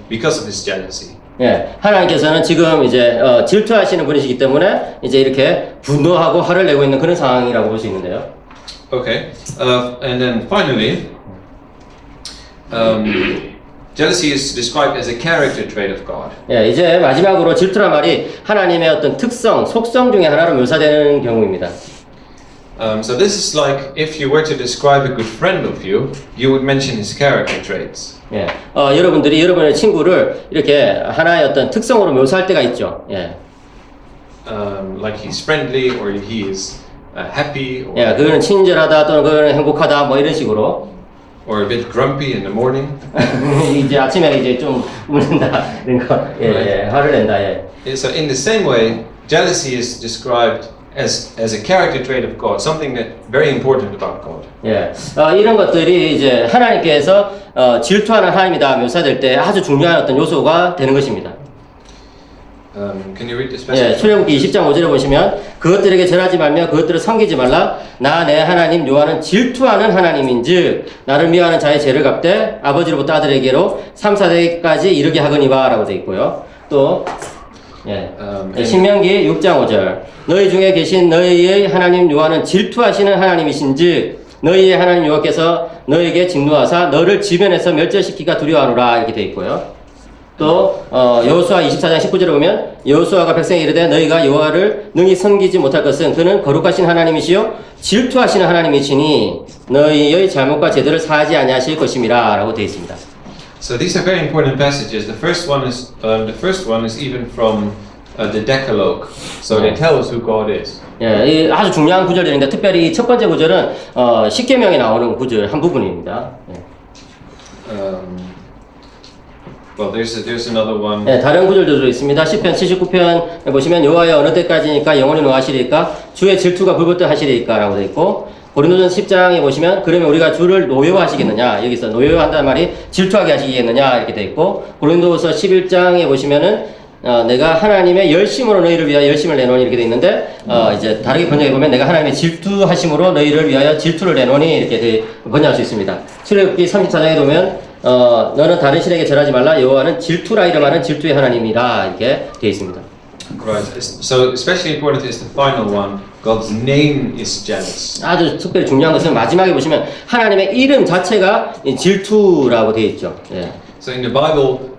B: because of his jealousy.
C: 예, 하나님께서는 지금 이제 질투하시는 분이시기 때문에 이제 이렇게 분노하고 화를 내고 있는 그런 상황이라고 볼 수 있는데요.
B: Okay, and then finally, jealousy is described as a character trait of God.
C: 예, 이제 마지막으로 질투란 말이 하나님의 어떤 특성, 속성 중에 하나로 묘사되는 경우입니다.
B: So this is like if you were to describe a good friend of you, you would mention his character traits.
C: 예, 여러분들이 여러분의 친구를 이렇게 하나의 어떤 특성으로 묘사할 때가 있죠. 예.
B: Like he's friendly or he is happy. Or
C: 예, 그거는 친절하다 또는 그거는 행복하다 뭐 이런 식으로.
B: Or a bit grumpy in the morning.
C: 이제 아침에 이제 좀 웃는다 이런 거. 예, 예, 화를 낸다. 예.
B: So in the same way, jealousy is described as a character trait of God, something that very important about God.
C: 예, 이런 것들이 이제 하나님께서 질투하는 하나님이다 묘사될 때 아주 중요한 어떤 요소가 되는 것입니다.
B: Can you read this
C: 예,
B: passage?
C: 출애굽기 20장 5절에 보시면 그것들에게 절하지 말며 그것들을 섬기지 말라. 나 내 하나님 여호와는 질투하는 하나님인즉 나를 미워하는 자의 죄를 갚되 아버지로부터 아들에게로 3, 4대까지 이르게 하거니와 라고 되어 있고요. 또 예, 신명기 6장 5절 너희 중에 계신 너희의 하나님 여호와는 질투하시는 하나님이신즉 너희의 하나님 여호와께서 너희에게 진노하사 너를 지면에서 멸절시키기가 두려워하노라 이렇게 되어 있고요. 또 여호수아 24장 19절에 보면 여호수아가 백성에 이르되 너희가 여호와를 능히 섬기지 못할 것은 그는 거룩하신 하나님이시요 질투하시는 하나님이시니 너희의 잘못과 죄들을 사하지 아니하실 것임이라 라고 되어 있습니다.
B: So these are very important passages. The first one is even from the Decalogue. So they tell us who God is.
C: 예, 이 아주 중요한 구절들인데 특별히 첫 번째 구절은 십계명에 나오는 구절 한 부분입니다. 예.
B: There's another one.
C: 네, 다른 구절들도 있습니다. 시편 79편 보시면 여호와여 어느 때까지니까 영원히 노하시리까 주의 질투가 불붙듯 하시리까 라고 되어 있고 고린도전서 10장에 보시면 그러면 우리가 주를 노여워하시겠느냐 여기서 노여워한다는 말이 질투하게 하시겠느냐 이렇게 되어 있고 고린도서 11장에 보시면은 내가 하나님의 열심으로 너희를 위하여 열심을 내노니 이렇게 되어 있는데 이제 다르게 번역해 보면 내가 하나님의 질투하심으로 너희를 위하여 질투를 내노니 이렇게 번역할 수 있습니다. 출애굽기 34장에 보면 너는 다른 신에게 절하지 말라 여호와는 질투라 이름하는 질투의 하나님이라 이렇게 되어 있습니다.
B: Right. So especially important is the final one. God's name is jealous.
C: 아주 특별히 중요한 것은 마지막에 보시면 하나님의 이름 자체가 질투라고 되어 있죠. 예.
B: So in the Bible,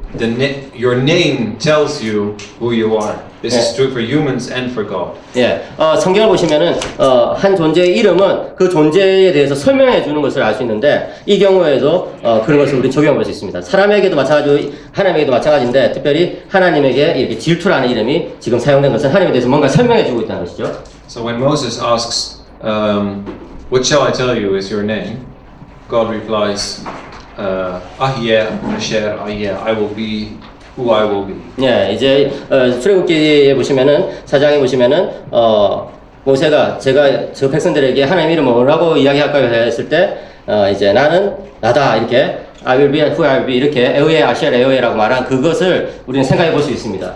B: your name tells you who you are. This is true for humans and for God.
C: 예, 성경을 보시면은 한 존재의 이름은 그 존재에 대해서 설명해 주는 것을 알 수 있는데 이 경우에도 그런 것을 우리 적용해 볼 수 있습니다. 사람에게도 마찬가지고 하나님에게도 마찬가지인데 특별히 하나님에게 이렇게 질투라는 이름이 지금 사용된 것은 하나님에 대해서 뭔가 설명해 주고 있다는 것이죠.
B: So when Moses asks, "What shall I tell you is your name?" God replies, "Ahyeh, Asher, Ahyeh. I will be who I will be."
C: 예, 이제 출애굽기에 보시면은 4장에 보시면은 모세가 제가 저 백성들에게 하나님 이름 뭐라고 이야기할까요 했을 때 이제 나는 나다 이렇게 I will be and who I will be 이렇게 에오에 아시아 에오에라고 말한 그것을 우리는 생각해 볼 수 있습니다.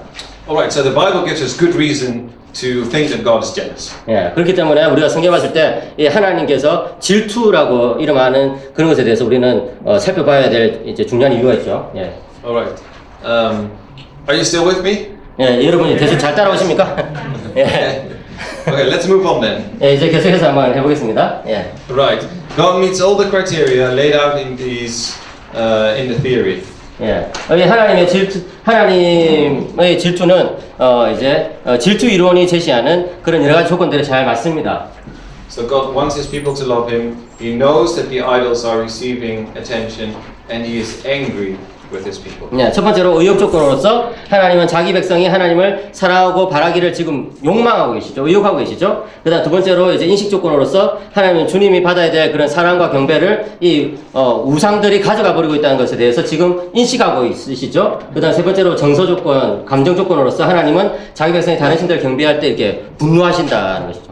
B: Alright, so the Bible gives us good reason to think that God is jealous.
C: 예, 그렇기 때문에 우리가 성경 봤을 때 이 하나님께서 질투라고 이름하는 그런 것에 대해서 우리는 살펴봐야 될 이제 중요한 이유가 있죠. 예.
B: Alright, are you still with me?
C: 예, 여러분이 계속 잘 따라오십니까? 예.
B: Okay, let's move on then.
C: 예, 이제 계속해서 한번 해보겠습니다. 예.
B: Right, God meets all the criteria laid out in these in the theory.
C: 예, 여기 하나님의 질투는 질투 이론이 제시하는 그런 여러 가지 조건들에 잘 맞습니다.
B: So God wants His people to love Him. He knows that the idols are receiving attention, and He is angry with His people.
C: 예, 첫 번째로 의욕 조건으로서 하나님은 자기 백성이 하나님을 사랑하고 바라기를 지금 욕망하고 계시죠, 의욕하고 계시죠. 그다음 두 번째로 이제 인식 조건으로서 하나님은 주님이 받아야 될 그런 사랑과 경배를 이 우상들이 가져가 버리고 있다는 것에 대해서 지금 인식하고 있으시죠. 그다음 세 번째로 정서 조건, 감정 조건으로서 하나님은 자기 백성이 다른 신들을 경배할 때 이렇게 분노하신다는 것이죠.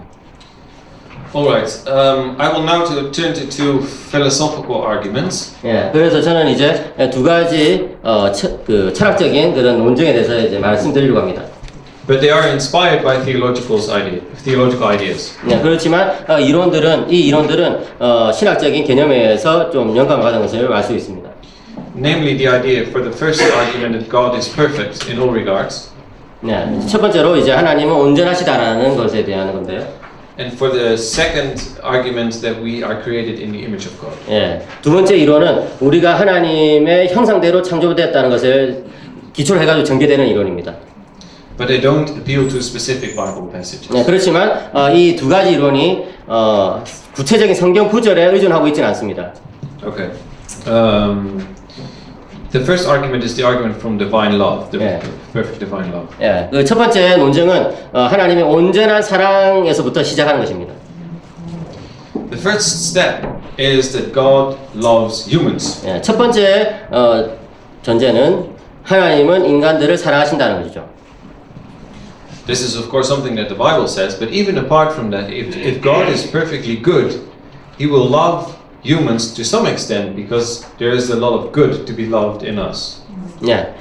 B: Alright, I will now turn to two philosophical arguments.
C: 예, 그래서 저는 이제 두 가지 철학적인 그런 논쟁에 대해서 이제 말씀드리려고 합니다.
B: But they are inspired by theological ideas.
C: 네, 그렇지만 이 이론들은 신학적인 개념에 의해서 좀 영감을 받은 것을 알 수 있습니다.
B: Namely, the idea for the first argument that God is perfect in all regards.
C: 네, 첫 번째로 이제 하나님은 온전하시다라는 것에 대한 건데요.
B: And for the second argument that we are created in the image of God.
C: 예, 두 번째 이론은 우리가 하나님의 형상대로 창조되었다는 것을 기초로 해가지고 전개되는 이론입니다.
B: But they don't appeal to specific Bible passages.
C: 네, 그렇지만 이 두 가지 이론이 구체적인 성경 구절에 의존하고 있지는 않습니다.
B: Okay. The first argument is the argument from divine love, the
C: Yeah.
B: perfect divine love.
C: 예, 그 첫 번째 논쟁은 하나님의 온전한 사랑에서부터 시작하는 것입니다.
B: The first step is that God loves humans.
C: 예, 첫 번째 전제는 하나님은 인간들을 사랑하신다는 것이죠.
B: This is of course something that the Bible says, but even apart from that, if God is perfectly good, He will love humans to some extent because there is a lot of good to be loved in us.
C: 예,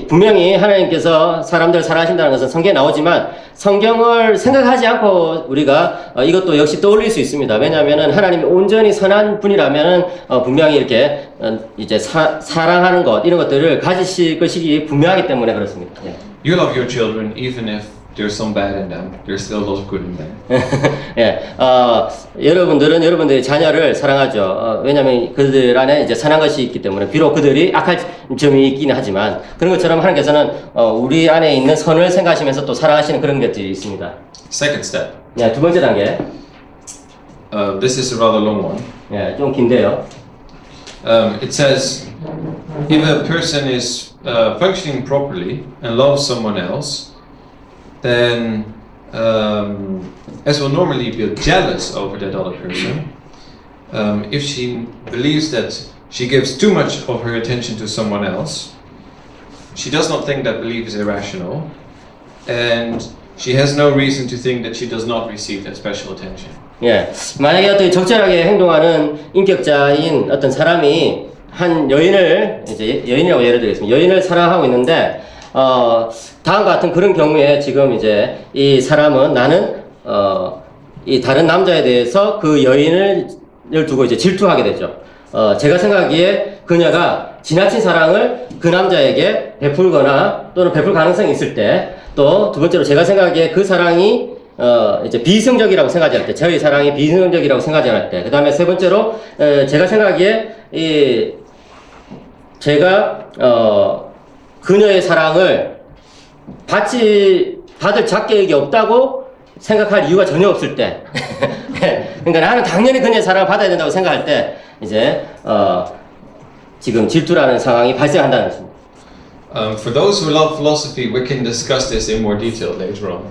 C: 분명히 하나님께서 사람들을 사랑하신다는 것은 성경에 나오지만 성경을 생각하지 않고 우리가 이것도 역시 떠올릴 수 있습니다. 왜냐하면은 하나님이 온전히 선한 분이라면은 분명히 이렇게 이제 사랑하는 것 이런 것들을 가지실 것이기 분명하기 때문에 그렇습니다. 예.
B: You love your children even if there's some bad in them. There's still a lot of good in them.
C: 예, 여러분들은 여러분들의 자녀를 사랑하죠. 왜냐하면 그들 안에 이제 선한 것이 있기 때문에 비록 그들이 악할 점이 있기는 하지만 그런 것처럼 하나님께서는 우리 안에 있는 선을 생각하시면서 또 사랑하시는 그런 것들이 있습니다.
B: Second step.
C: 예, 두 번째 단계.
B: This is a rather long one.
C: 예, 좀 긴데요.
B: It says, if a person is functioning properly and loves someone else, then as will normally be jealous over that other person. If she believes that she gives too much of her attention to someone else, she does not think that belief is irrational, and she has no reason to think that she does not receive that special attention.
C: 예, 만약에 어떤 적절하게 행동하는 인격자인 어떤 사람이 한 여인을 이제 여인이라고 예를 들겠습니다. 여인을 사랑하고 있는데 다음과 같은 그런 경우에 지금 이제 이 사람은 나는 이 다른 남자에 대해서 그 여인을 두고 이제 질투하게 되죠. 제가 생각하기에 그녀가 지나친 사랑을 그 남자에게 베풀거나 또는 베풀 가능성이 있을 때, 또 두 번째로 제가 생각하기에 그 사랑이 이제 비이성적이라고 생각할 때, 저의 사랑이 비이성적이라고 생각할 때, 그 다음에 세 번째로 제가 생각하기에 제가 그녀의 사랑을 받을 자격이 없다고 생각할 이유가 전혀 없을 때 그러니까 나는 당연히 그녀의 사랑을 받아야 된다고 생각할 때 이제 지금 질투라는 상황이 발생한다는 것입니다.
B: For those who love philosophy, we can discuss this in more detail later on.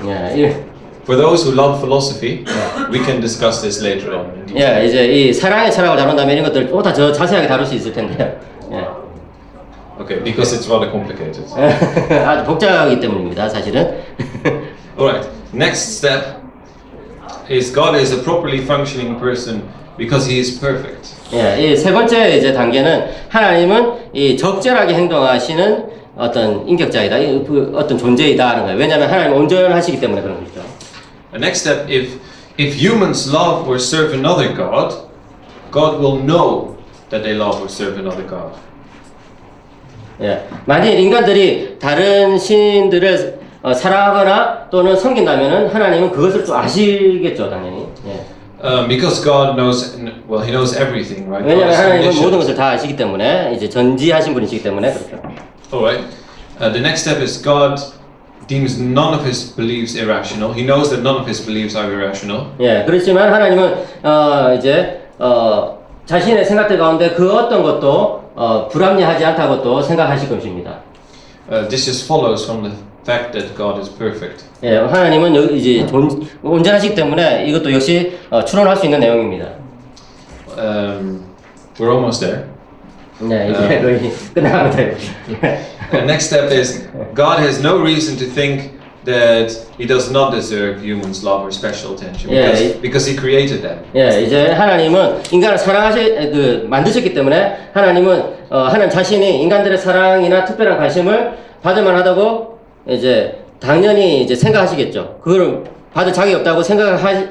C: 예,
B: For those who love philosophy, we can discuss this later on.
C: 예, 이제 이 사랑의 철학을 다룬다면 이런 것들 보다 더 자세하게 다룰 수 있을 텐데요. 예.
B: Okay, because it's rather complicated.
C: 아주 복잡하기 때문입니다, 사실은.
B: Alright, next step is God is a properly functioning person because He is perfect.
C: 예, 이 세 번째 이제 단계는 하나님은 이 적절하게 행동하시는 어떤 인격자이다, 어떤 존재이다 하는 거예요. 왜냐하면 하나님은 온전하시기 때문에 그런 거죠.
B: The next step, if humans love or serve another God, God will know that they love or serve another God.
C: 예, 만일 인간들이 다른 신들을 사랑하거나 또는 섬긴다면은 하나님은 그것을 또 아시겠죠, 당연히. 예.
B: Because God knows, well, He knows everything, right? God
C: 왜냐하면
B: is
C: 하나님은 모든
B: omniscient.
C: 것을 다 아시기 때문에 이제 전지하신 분이시기 때문에 그렇죠.
B: Alright. The next step is God deems none of His beliefs irrational. He knows that none of His beliefs are irrational.
C: 예, 그렇지만 하나님은 자신의 생각들 가운데 그 어떤 것도 불합리하지 않다고 또 생각하실 것입니다.
B: This just follows from the fact that God is perfect.
C: 예, 하나님은 여기 이제 온전하시기 때문에 이것도 역시 추론할 수 있는 내용입니다.
B: We're almost there.
C: 네, 이제 거의 끝나갑니다.
B: The next step is God has no reason to think that He does not deserve humans' love or special attention because He created them.
C: 예, 이제 하나님은 인간을 만드셨기 때문에 하나님은 하나님 자신이 인간들의 사랑이나 특별한 관심을 받을 만하다고 이제 당연히 이제 생각하시겠죠. 그걸 받을 자격이 없다고 생각할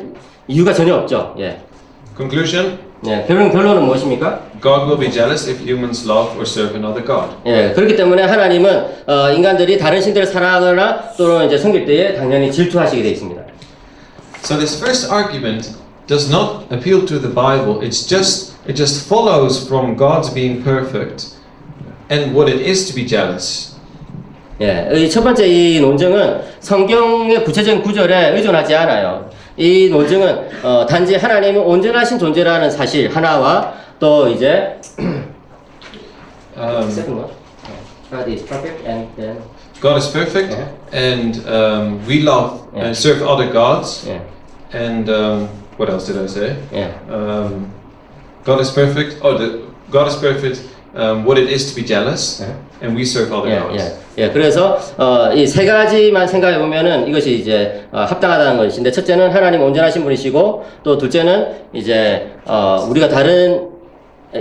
C: 이유가 전혀 없죠. 예.
B: Conclusion:
C: 예, 결론은 무엇입니까?
B: God will be jealous if humans love or serve another God.
C: 예, 그렇기 때문에 하나님은 인간들이 다른 신들을 사랑하거나 또는 이제 섬길 때에 당연히 질투하시게 되어 있습니다.
B: So this first argument does not appeal to the Bible. It just follows from God's being perfect and what it is to be jealous.
C: 예, 이 첫 번째 이 논증은 성경의 구체적인 구절에 의존하지 않아요. 이 논증은 단지 하나님은 온전하신 존재라는 사실 하나와 또 이제 God is perfect and then
B: God is perfect and we love and serve other gods. And what else did I say? God is perfect. God is perfect. What it is to be jealous, and we serve other gods.
C: 예, 그래서 이 세 가지만 생각해 보면은 이것이 이제 합당하다는 것인데, 첫째는 하나님 온전하신 분이시고, 또 둘째는 이제 우리가 다른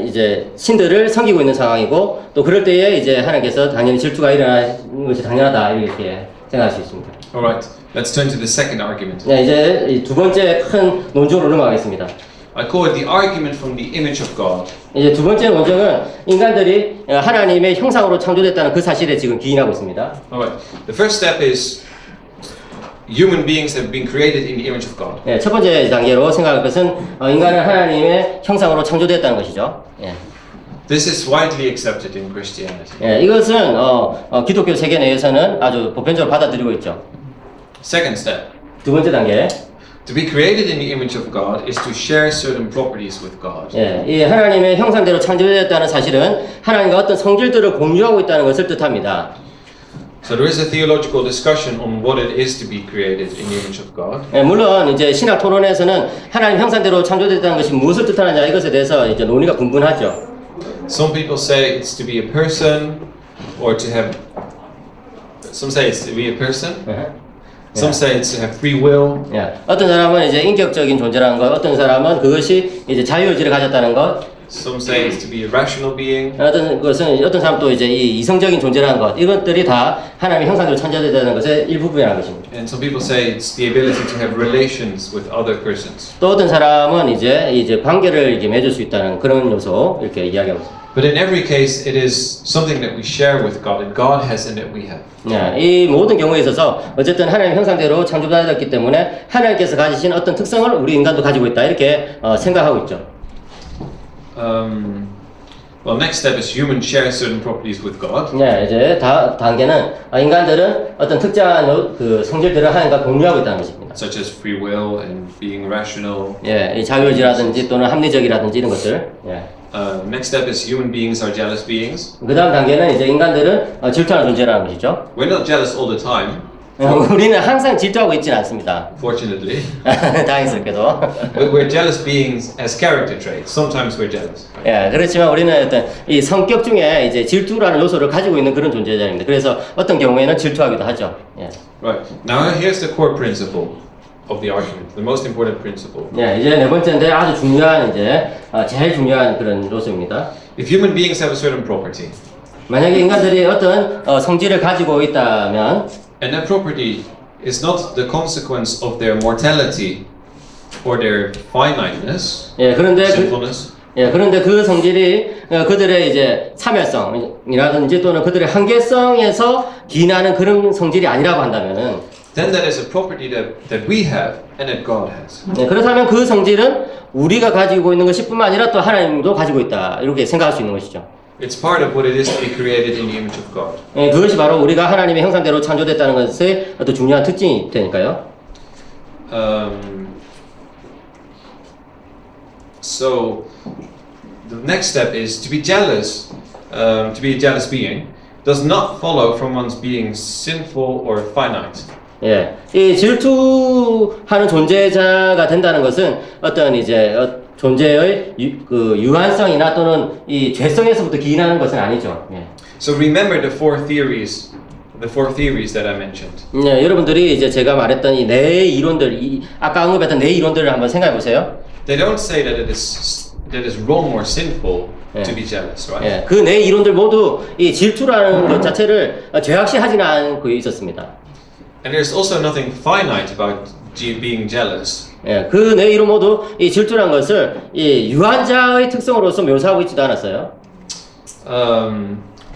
C: 이제 신들을 섬기고 있는 상황이고, 또 그럴 때에 이제 하나님께서 당연히 질투가 일어나는 것이 당연하다 이렇게 생각할 수 있습니다.
B: Alright, let's turn to the second argument.
C: 네, 이제 이 두 번째 큰 논증으로 넘어가겠습니다.
B: I call it the argument from the image of God.
C: 이제 두 번째 논증은 인간들이 하나님의 형상으로 창조됐다는 그 사실에 지금 기인하고 있습니다.
B: Alright, the first step is human beings have been created in the image of God.
C: 예, 첫 번째 단계로 생각할 것은 인간은 하나님의 형상으로 창조됐다는 것이죠. 예.
B: This is widely accepted in Christianity.
C: 예, 이것은 기독교 세계 내에서는 아주 보편적으로 받아들이고 있죠.
B: Second step.
C: 두 번째 단계.
B: To be created in the image of God is to share certain properties with God.
C: 예, 이 하나님의 형상대로 창조되었다는 사실은 하나님과 어떤 성질들을 공유하고 있다는 것을 뜻합니다.
B: So there is a theological discussion on what it is to be created in the image of God.
C: 예, 물론 이제 신학 토론에서는 하나님 형상대로 창조됐다는 것이 무엇을 뜻하느냐 이것에 대해서 이제 논의가 분분하죠.
B: Some people say it's to be a person, or to have. Some say it's to be a person. Some say it's to have free will.
C: 예, 어떤 사람은 이제 인격적인 존재라는 것, 어떤 사람은 그것이 이제 자유의지를 가졌다는 것.
B: Some say it's to be a rational being.
C: 어떤 사람 또 이제 이 이성적인 존재라는 것, 이것들이 다 하나님의 형상대로 창조되다는 것의 일부분이라는 것입니다.
B: And some people say it's the ability to have relations with other persons.
C: 또 어떤 사람은 이제 관계를 이제 맺을 수 있다는 그런 요소 이렇게 이야기하고 있습니다.
B: But in every case, it is something that we share with God, and God has and that we have.
C: 네, 이 모든 경우에 있어서 어쨌든 하나님 형상대로 창조받았기 때문에 하나님께서 가지신 어떤 특성을 우리 인간도 가지고 있다 이렇게 생각하고 있죠.
B: Well, next step is humans share certain properties with God.
C: 네, 이제 단계는 인간들은 어떤 특정한 그 성질들을 하나님과 공유하고 있다는 것입니다.
B: Such as free will and being rational.
C: 예, 이 자유의지라든지 또는 합리적이라든지 이런 것들. 예.
B: Next step is human beings are jealous beings.
C: 그 다음 단계는 이제 인간들은 질투하는 존재라는 것이죠.
B: We're not jealous all the time.
C: 우리는 항상 질투하고 있지는 않습니다.
B: Fortunately.
C: 다행스럽게도.
B: But we're jealous beings as character traits. Sometimes we're jealous.
C: 예, 그렇지만 우리는 어떤 이 성격 중에 이제 질투라는 요소를 가지고 있는 그런 존재자입니다. 그래서 어떤 경우에는 질투하기도 하죠. 예.
B: Right. Now here's the core principle. of the argument, the most important principle.
C: 예, 이제 네 번째인데 아주 중요한 이제 제일 중요한 그런 요소입니다.
B: If human beings have a certain property,
C: 만약에 인간들이 어떤 성질을 가지고 있다면
B: and that property is not the consequence of their mortality or their finiteness,
C: 예, 그런데
B: sinfulness,
C: 그런데 그 성질이 그들의 이제 사멸성이라든지 또는 그들의 한계성에서 기인하는 그런 성질이 아니라고 한다면은
B: then that is a property that we have and that God has.
C: 예, 그렇다면 그 성질은 우리가 가지고 있는 것뿐만 아니라 또 하나님도 가지고 있다 이렇게 생각할 수 있는 것이죠.
B: It's part of what it is to be created in the image of God.
C: 예, 그것이 바로 우리가 하나님의 형상대로 창조됐다는 것의 어떤 중요한 특징이 되니까요.
B: So the next step is to be jealous. To be a jealous being does not follow from one's being sinful or finite.
C: 예, 이 질투하는 존재자가 된다는 것은 어떤 이제 존재의 유한성이나 또는 이 죄성에서부터 기인하는 것은 아니죠. 예.
B: So remember the four theories that I mentioned.
C: 예, 여러분들이 이제 제가 말했던 이 네 이론들, 아까 언급했던 네 이론들을 한번 생각해 보세요.
B: They don't say that it is wrong or sinful
C: Yeah.
B: to be jealous, right?
C: 예, 그 네 이론들 모두 이 질투라는 것 자체를 죄악시하지는 않고 있었습니다.
B: And there's also nothing finite about being jealous.
C: 예, 그 네 이론 모두 이 질투라는 것을 이 유한자의 특성으로서 묘사하고 있지도 않았어요.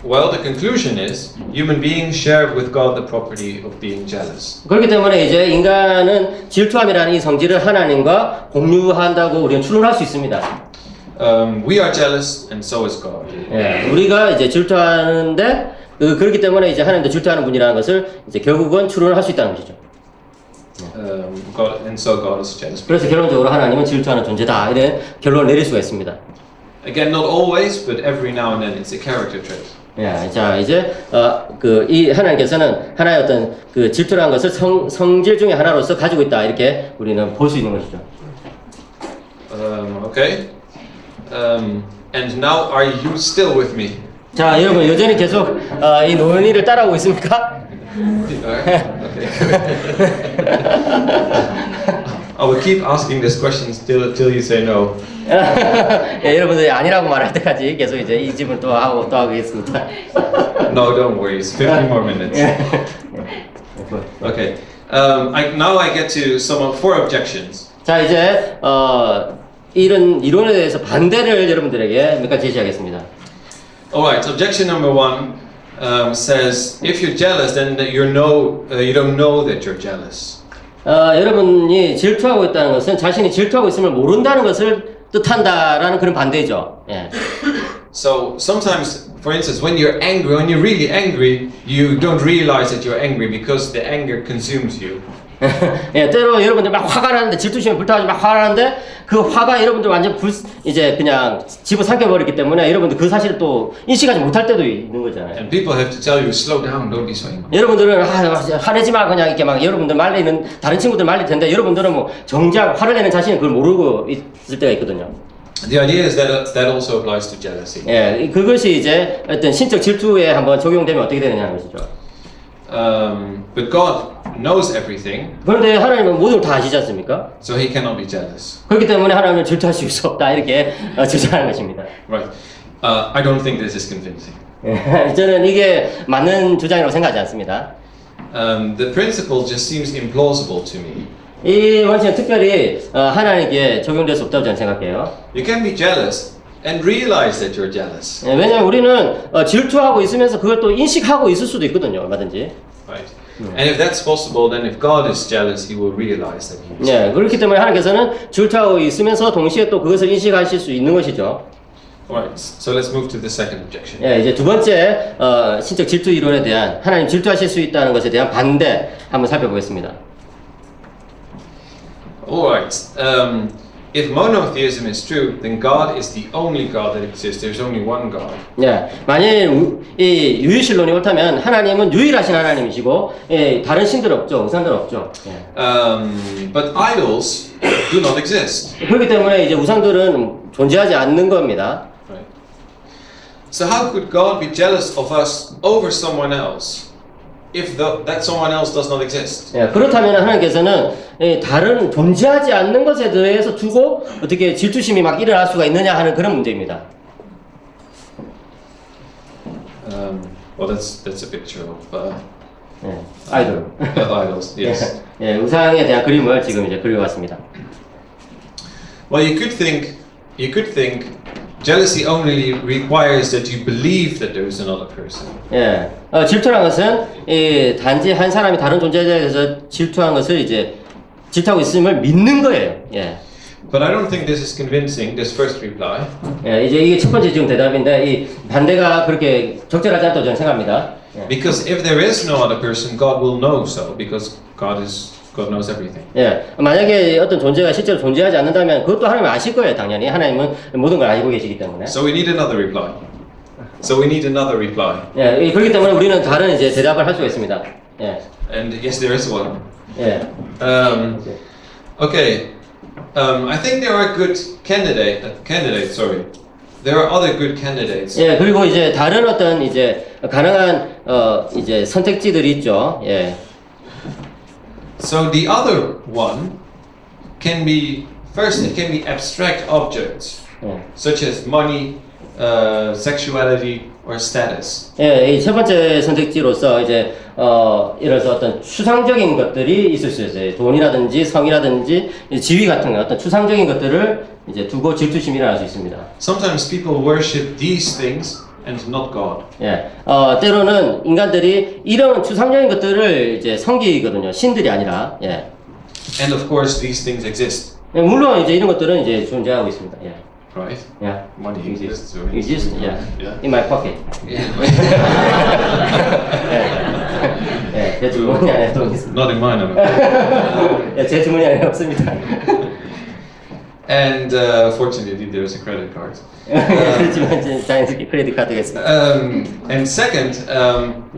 B: Well, the conclusion is human beings share with God the property of being jealous.
C: 그렇기 때문에 이제 인간은 질투함이라는 이 성질을 하나님과 공유한다고 우리는 추론할 수 있습니다.
B: We are jealous, and so is God.
C: 예, 우리가 이제 질투하는데 그렇기 때문에 이제 하나님도 질투하는 분이라는 것을 이제 결국은 추론할 수 있다는 것이죠.
B: God, and so God is jealous.
C: 그래서 결론적으로 하나님은 질투하는 존재다 이런 결론을 내릴 수가 있습니다.
B: Again, not always, but every now and then it's a character trait.
C: 예, 자 이제 이 하나님께서는 하나의 어떤 그 질투라는 것을 성질 중에 하나로서 가지고 있다 이렇게 우리는 볼 수 있는 것이죠.
B: Okay. And now, are you still with me?
C: 자 여러분 여전히 계속 이 논의를 따라오고 있습니까?
B: Okay. I will keep asking these questions till you say no.
C: 예, 여러분들이 아니라고 말할 때까지 계속 이제 이 질문 또 하겠습니다.
B: No, don't worry. It's 15 more minutes. Okay. Now I get to four objections.
C: 자 이제 이런 이론에 대해서 반대를 여러분들에게 몇 가지 제시하겠습니다.
B: Alright. Objection number one says if you're jealous, then you don't know that you're jealous.
C: 여러분이 질투하고 있다는 것은 자신이 질투하고 있음을 모른다는 것을 뜻한다라는 그런 반대죠. 예.
B: So sometimes, for instance, when you're really angry, you don't realize that you're angry because the anger consumes you.
C: 예, 때로 여러분들 막 화가 나는데 질투심에 불타가지고 막 화가 나는데 그 화가 여러분들 완전 이제 그냥 집어삼켜 버리기 때문에 여러분들 그 사실을 또 인식하지 못할 때도 있는 거잖아요.
B: And people have to tell you, slow down, don't be so angry.
C: 여러분들은 화내지 마 그냥 이렇게 막 여러분들 말리는 다른 친구들 말릴 텐데 여러분들은 뭐 정작 화를 내는 자신은 그걸 모르고 있을 때가 있거든요.
B: The idea is that also applies to jealousy.
C: 예, 그것이 이제 어떤 신적 질투에 한번 적용되면 어떻게 되느냐는 것이죠.
B: But God knows everything,
C: 그런데 하나님은 모든 걸 다 아시지 않습니까?
B: so He cannot be jealous.
C: 그렇기 때문에 하나님은 질투할 수 없다 이렇게 주장하는 것입니다.
B: Right. I don't think this is convincing.
C: 저는 이게 맞는 주장이라고 생각하지 않습니다.
B: The principle just seems implausible to me.
C: 이 원칙은 특별히 하나님께 적용될 수 없다고 저는 생각해요.
B: You can be jealous and realize that you're jealous.
C: 왜냐하면 우리는 질투하고 있으면서 그걸 또 인식하고 있을 수도 있거든요, 얼마든지.
B: Right. And if that's possible, then if God is jealous, He will realize that He is.
C: 예, 그렇기 때문에 하나님께서는 질투하고 있으면서 동시에 또 그것을 인식하실 수 있는 것이죠.
B: Alright, so let's move to the second objection.
C: 예, 이제 두 번째 신적 질투 이론에 대한 하나님 질투하실 수 있다는 것에 대한 반대 한번 살펴보겠습니다.
B: Alright, if monotheism is true, then God is the only God that exists. There's only one God.
C: 예, 만일 이 유일신론이 옳다면 하나님은 유일하신 하나님이시고 다른 신들 없죠, 우상들 없죠. 예.
B: But idols do not exist.
C: 그렇기 때문에 이제 우상들은 존재하지 않는 겁니다.
B: Right. So how could God be jealous of us over someone else? if that someone else does not exist.
C: 예, 그렇다면 하나님께서는 다른 존재하지 않는 것에 대해서 두고 어떻게 질투심이 막 일어날 수가 있느냐 하는 그런 문제입니다.
B: Well, that's a picture of
C: 예, 아이돌.
B: idols. Yes.
C: 예, 우상에 대한 그림을 지금 이제 그려왔습니다.
B: Well, you could think jealousy only requires that you believe that there is another person.
C: 예, 질투란 것은 단지 한 사람이 다른 존재에 대해서 질투한 것을 이제 질투하고 있음을 믿는 거예요. 예.
B: But I don't think this is convincing. This first reply.
C: 예, 이제 이게 첫 번째 지금 대답인데 이 반대가 그렇게 적절하지 않다고 저는 생각합니다. 예.
B: Because if there is no other person, God will know so. Because God knows everything.
C: 예, 만약에 어떤 존재가 실제로 존재하지 않는다면 그것도 하나님은 아실 거예요, 당연히. 하나님은 모든 걸 알고 계시기 때문에.
B: So we need another reply. So we need another reply.
C: 예, 그렇기 때문에 우리는 다른 이제 대답을 할 수가 있습니다. 예.
B: And yes, there is one.
C: 예.
B: Okay. I think there are good candidates. Sorry, there are other good candidates.
C: 예, 그리고 이제 다른 어떤 이제 가능한 이제 선택지들이 있죠. 예.
B: So the other one can be first. It can be abstract objects,
C: 예.
B: such as money, sexuality, or status.
C: 예, 이 첫 번째 선택지로서 이제 이래서 어떤 추상적인 것들이 있을 수 있어요. 돈이라든지 성이라든지 지위 같은 어떤 추상적인 것들을 이제 두고 질투심이 일어날 수 있습니다.
B: Sometimes people worship these things and not God.
C: 예, 때로는 인간들이 이런 추상적인 것들을 이제 섬기거든요. 신들이 아니라. 예.
B: And of course, these things exist,
C: 예, 물론 이제 이런 것들은 이제 존재하고 있습니다. 예.
B: right?
C: Yeah.
B: Money exists.
C: Exist, yeah.
B: Yeah.
C: In my pocket.
B: Yeah.
C: 예, 제 주머니 안에 돈 있습니다.
B: Not in mine.
C: 예, 제 주머니 안에 없습니다.
B: And fortunately, there is a credit card.
C: 그렇지만 이제 자연스럽게 크레딧 카드가 있습니다.
B: And second,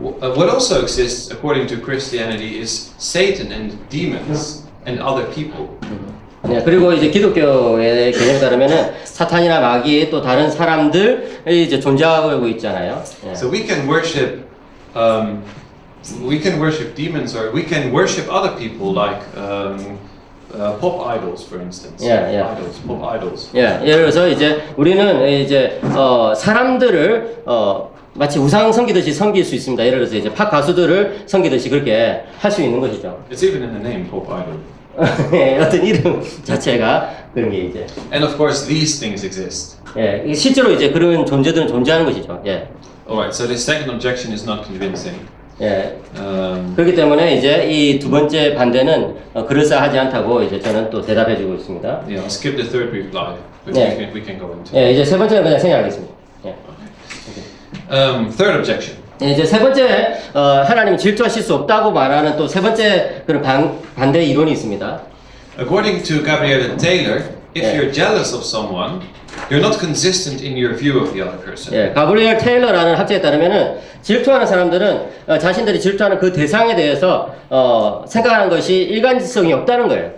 B: what also exists according to Christianity is Satan and demons and other people.
C: 네, 그리고 이제 기독교의 개념에 따르면은 사탄이나 마귀 또 다른 사람들이 이제 존재하고 있잖아요. 예.
B: So we can worship demons, or we can worship other people, like pop idols, for instance.
C: Yeah.
B: Pop idols.
C: 예, 예를 들어서 이제 우리는 이제 사람들을 마치 우상 섬기듯이 섬길 수 있습니다. 예를 들어서 이제 팝 가수들을 섬기듯이 그렇게 할 수 있는 것이죠.
B: It's even in the name, pop idol.
C: 예, 어떤 이름 자체가 그런 게 이제.
B: And of course, these things exist.
C: 예, 실제로 이제 그런 존재들은 존재하는 것이죠. 예.
B: Alright, so the second objection is not convincing.
C: 예. 그렇기 때문에 이제 이 두 번째 반대는 그럴싸하지 않다고 이제 저는 또 대답해주고 있습니다.
B: Yeah, I'll skip the third reply, but
C: Yeah.
B: we can go into.
C: 예, 이제 세 번째는 그냥 생략하겠습니다. 예.
B: Third objection.
C: 예, 이제 세 번째 하나님 질투하실 수 없다고 말하는 또 세 번째 그런 반대 이론이 있습니다.
B: According to Gabriella Taylor, if
C: Yeah.
B: you're jealous of someone, you're not consistent in your view of the other person.
C: 예, 가브리엘 테일러라는 학자에 따르면은 질투하는 사람들은 자신들이 질투하는 그 대상에 대해서 생각하는 것이 일관성이 없다는 거예요.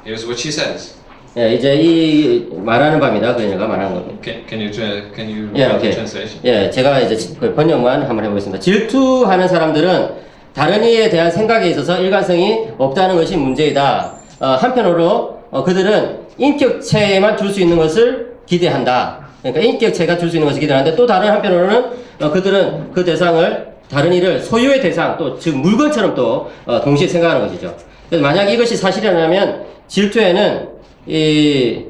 B: Here's what she says.
C: 예, 이제 이 말하는 바입니다. 그녀가 말하는 겁니다.
B: Can you
C: 예,
B: read the
C: 오케이.
B: translation?
C: 예, 제가 이제 번역만 한번 해보겠습니다. 질투하는 사람들은 다른 이에 대한 생각에 있어서 일관성이 없다는 것이 문제이다. 한편으로 그들은 인격체에만 줄 수 있는 것을 기대한다. 그러니까 인격체가 줄 수 있는 것을 기대하는데 또 다른 한편으로는 그들은 그 대상을 다른 일을 소유의 대상 또 즉 물건처럼 또 동시에 생각하는 것이죠. 그래서 만약 이것이 사실이라면 질투에는 이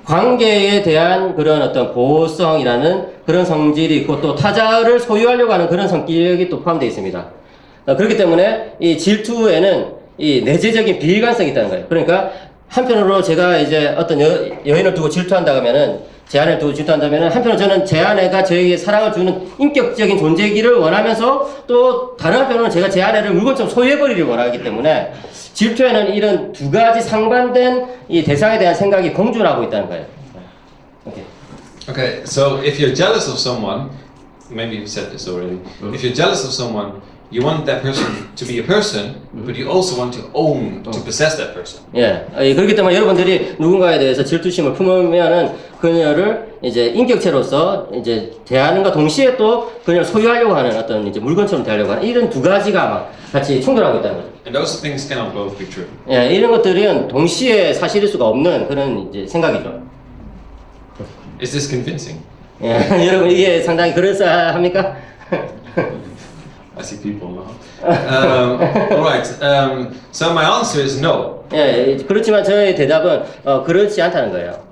C: 관계에 대한 그런 어떤 보호성이라는 그런 성질이 있고 또 타자를 소유하려고 하는 그런 성격이 또 포함되어 있습니다. 그렇기 때문에 이 질투에는 이 내재적인 비일관성이 있다는 거예요. 그러니까 한편으로 제가 이제 어떤 여인을 두고 질투한다 하면은 제 아내를 두고 질투한다면은 한편으로 저는 제 아내가 저에게 사랑을 주는 인격적인 존재이기를 원하면서 또 다른 한편으로는 제가 제 아내를 물건처럼 소유해버리길 원하기 때문에 질투에는 이런 두 가지 상반된 이 대상에 대한 생각이 공존하고 있다는 거예요.
B: Okay, so if you're jealous of someone, maybe you've said this already. If you're jealous of someone, you want that person to be a person, but you also want to own, to possess that person.
C: 예, 그렇기 때문에 여러분들이 누군가에 대해서 질투심을 품으면은 그녀를 이제 인격체로서 이제 대하는가 동시에 또 그녀를 소유하려고 하는 어떤 이제 물건처럼 대하려고 하는 이런 두 가지가 아마 같이 충돌하고 있다는 거죠.
B: And those things cannot both be true.
C: 예, 이런 것들은 동시에 사실일 수가 없는 그런 이제 생각이죠.
B: Is this convincing?
C: 예, 여러분 이게 상당히 그럴싸합니까?
B: I see people now. All right. So my answer is no.
C: 예, 그렇지만 저의 대답은 그렇지 않다는 거예요.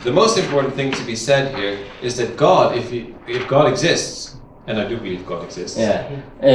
B: The most important thing to be said here is that God, if God exists, and I do believe God exists.
C: 예,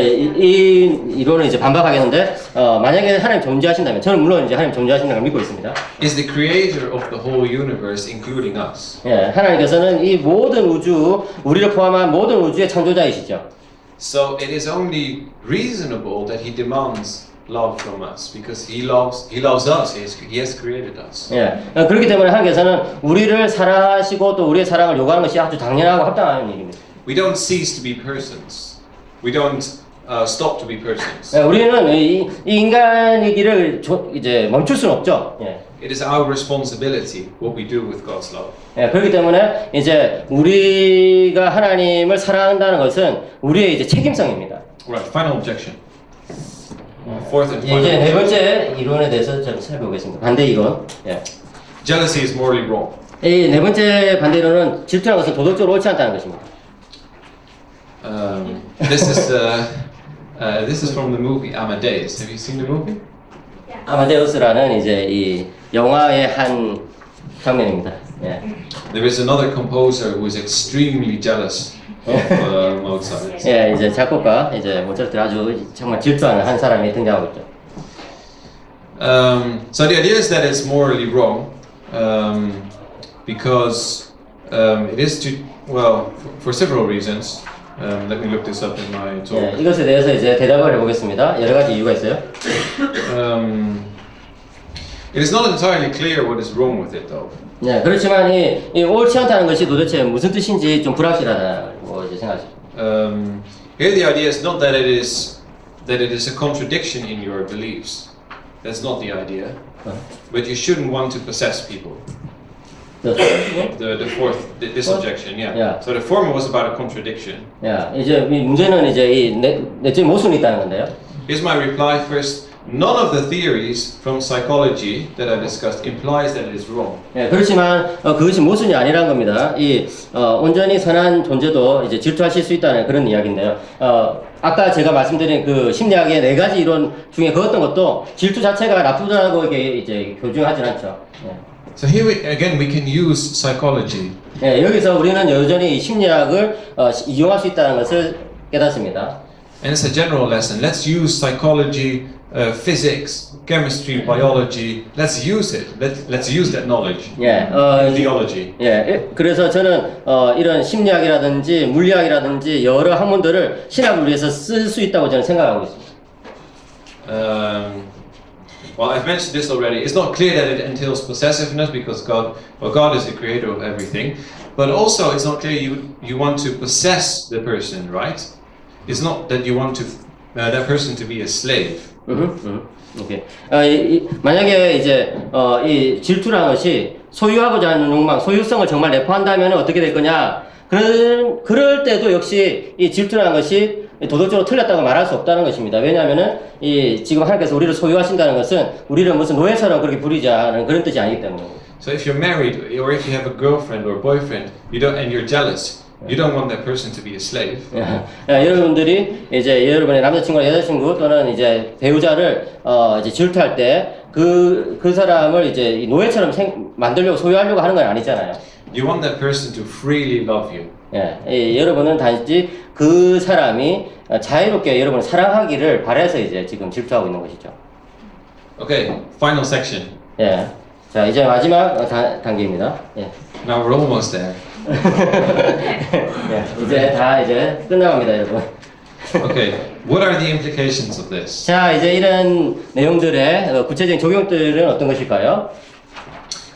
C: 이 이론은 이제 반박하겠는데 만약에 하나님 존재하신다면 저는 물론 이제 하나님 존재하신다는 걸 믿고 있습니다.
B: Is the creator of the whole universe, including us.
C: 예, 하나님께서는 이 모든 우주, 우리를 포함한 모든 우주의 창조자이시죠.
B: So it is only reasonable that He demands love from us because He loves us. He has created us.
C: 예, 그렇기 때문에 하나님께서는 우리를 사랑하시고 또 우리의 사랑을 요구하는 것이 아주 당연하고 합당한 일입니다.
B: We don't cease to be persons. We don't stop to be persons.
C: 예, 우리는 이 인간이기를 이제 멈출 수는 없죠. 예.
B: It is our responsibility what we do with God's love.
C: 예, 그렇기 때문에 이제 우리가 하나님을 사랑한다는 것은 우리의 이제 책임성입니다.
B: Right. Final objection. Fourth and
C: 예,
B: final.
C: 이제 네
B: objection.
C: 번째 이론에 대해서 좀 살펴보겠습니다. 반대 이론. 예.
B: Jealousy is morally wrong.
C: 이 네 번째 반대 이론은 질투라는 것은 도덕적으로 옳지 않다는 것입니다.
B: This is from the movie Amadeus. Have you seen the movie?
C: 아마데우스라는 이제 이 영화의 한 장면입니다. 예.
B: There is another composer who is extremely jealous of Mozart.
C: 예, 이제 작곡가 이제 모차르트 아주 정말 질투하는 한 사람이 등장하고 있죠.
B: So the idea is that it's morally wrong because it is to for several reasons. Let me look this up in my talk.
C: 예, 이것에 대해서 이제 대답을 해보겠습니다. 여러 가지 이유가 있어요.
B: It is not entirely clear what is wrong with it, though.
C: 네, 그렇지만 이 옳지 않다는 것이 도대체 무슨 뜻인지 좀 불확실하다고 이제 생각하시죠.
B: Here the idea is not that it is a contradiction in your beliefs. That's not the idea. But you shouldn't want to possess people. The fourth, this objection, yeah.
C: Yeah.
B: So the former was about a contradiction.
C: 야, 이제 이 문제는 이제 이 내적 모순이 있다는 건데요.
B: Here's my reply first. None of the theories from psychology that I discussed implies that it is wrong.
C: 예, 그렇지만 그것이 모순이 아니란 겁니다. 이 온전히 선한 존재도 이제 질투하실 수 있다는 그런 이야기인데요. 아까 제가 말씀드린 그 심리학의 네 가지 이론 중에 그 어떤 것도 질투 자체가 나쁘다고 이제 교정하진 않죠. 예.
B: So here again we can use psychology.
C: 예, 여기서 우리는 여전히 이 심리학을 이용할 수 있다는 것을 깨닫습니다.
B: And it's a general lesson. Let's use psychology, physics, chemistry, biology. Let's use it. Let's use that knowledge.
C: 예,
B: Theology.
C: 예, 그래서 저는 이런 심리학이라든지 물리학이라든지 여러 학문들을 신학을 위해서 쓸 수 있다고 저는 생각하고 있습니다.
B: Well, I've mentioned this already. It's not clear that it entails possessiveness because God is the creator of everything. But also, it's not clear you want to possess the person, right? It's not that you want that person to be a slave.
C: 오케이. 만약에 이제 이 질투라는 것이 소유하고자 하는 욕망, 소유성을 정말 내포한다면 어떻게 될 거냐? 그럴 때도 역시 이 질투라는 것이 도덕적으로 틀렸다고 말할 수 없다는 것입니다. 왜냐하면은 지금 하나님께서 우리를 소유하신다는 것은 우리를 무슨 노예처럼 그렇게 부리자는 그런 뜻이 아니기 때문입니다.
B: So if you're married or if you have a girlfriend or boyfriend, and you're jealous. You don't want that person to be a slave.
C: 여러분들이 이제 여러분의 남자친구나 여자친구 또는 이제 배우자를 이제 질투할 때 그 사람을 이제 노예처럼 만들려고 소유하려고 하는 건 아니잖아요.
B: You want that person to freely love you.
C: 예, 여러분은 단지 그 사람이 자유롭게 여러분을 사랑하기를 바라서 이제 지금 질투하고 있는 것이죠.
B: Okay, final section.
C: 예, 자 이제 마지막 단계입니다. 예.
B: Now we're almost there.
C: 예, 이제 다 이제 끝나갑니다, 여러분.
B: Okay, what are the implications of this?
C: 자, 이제 이런 내용들의 구체적인 적용들은 어떤 것일까요?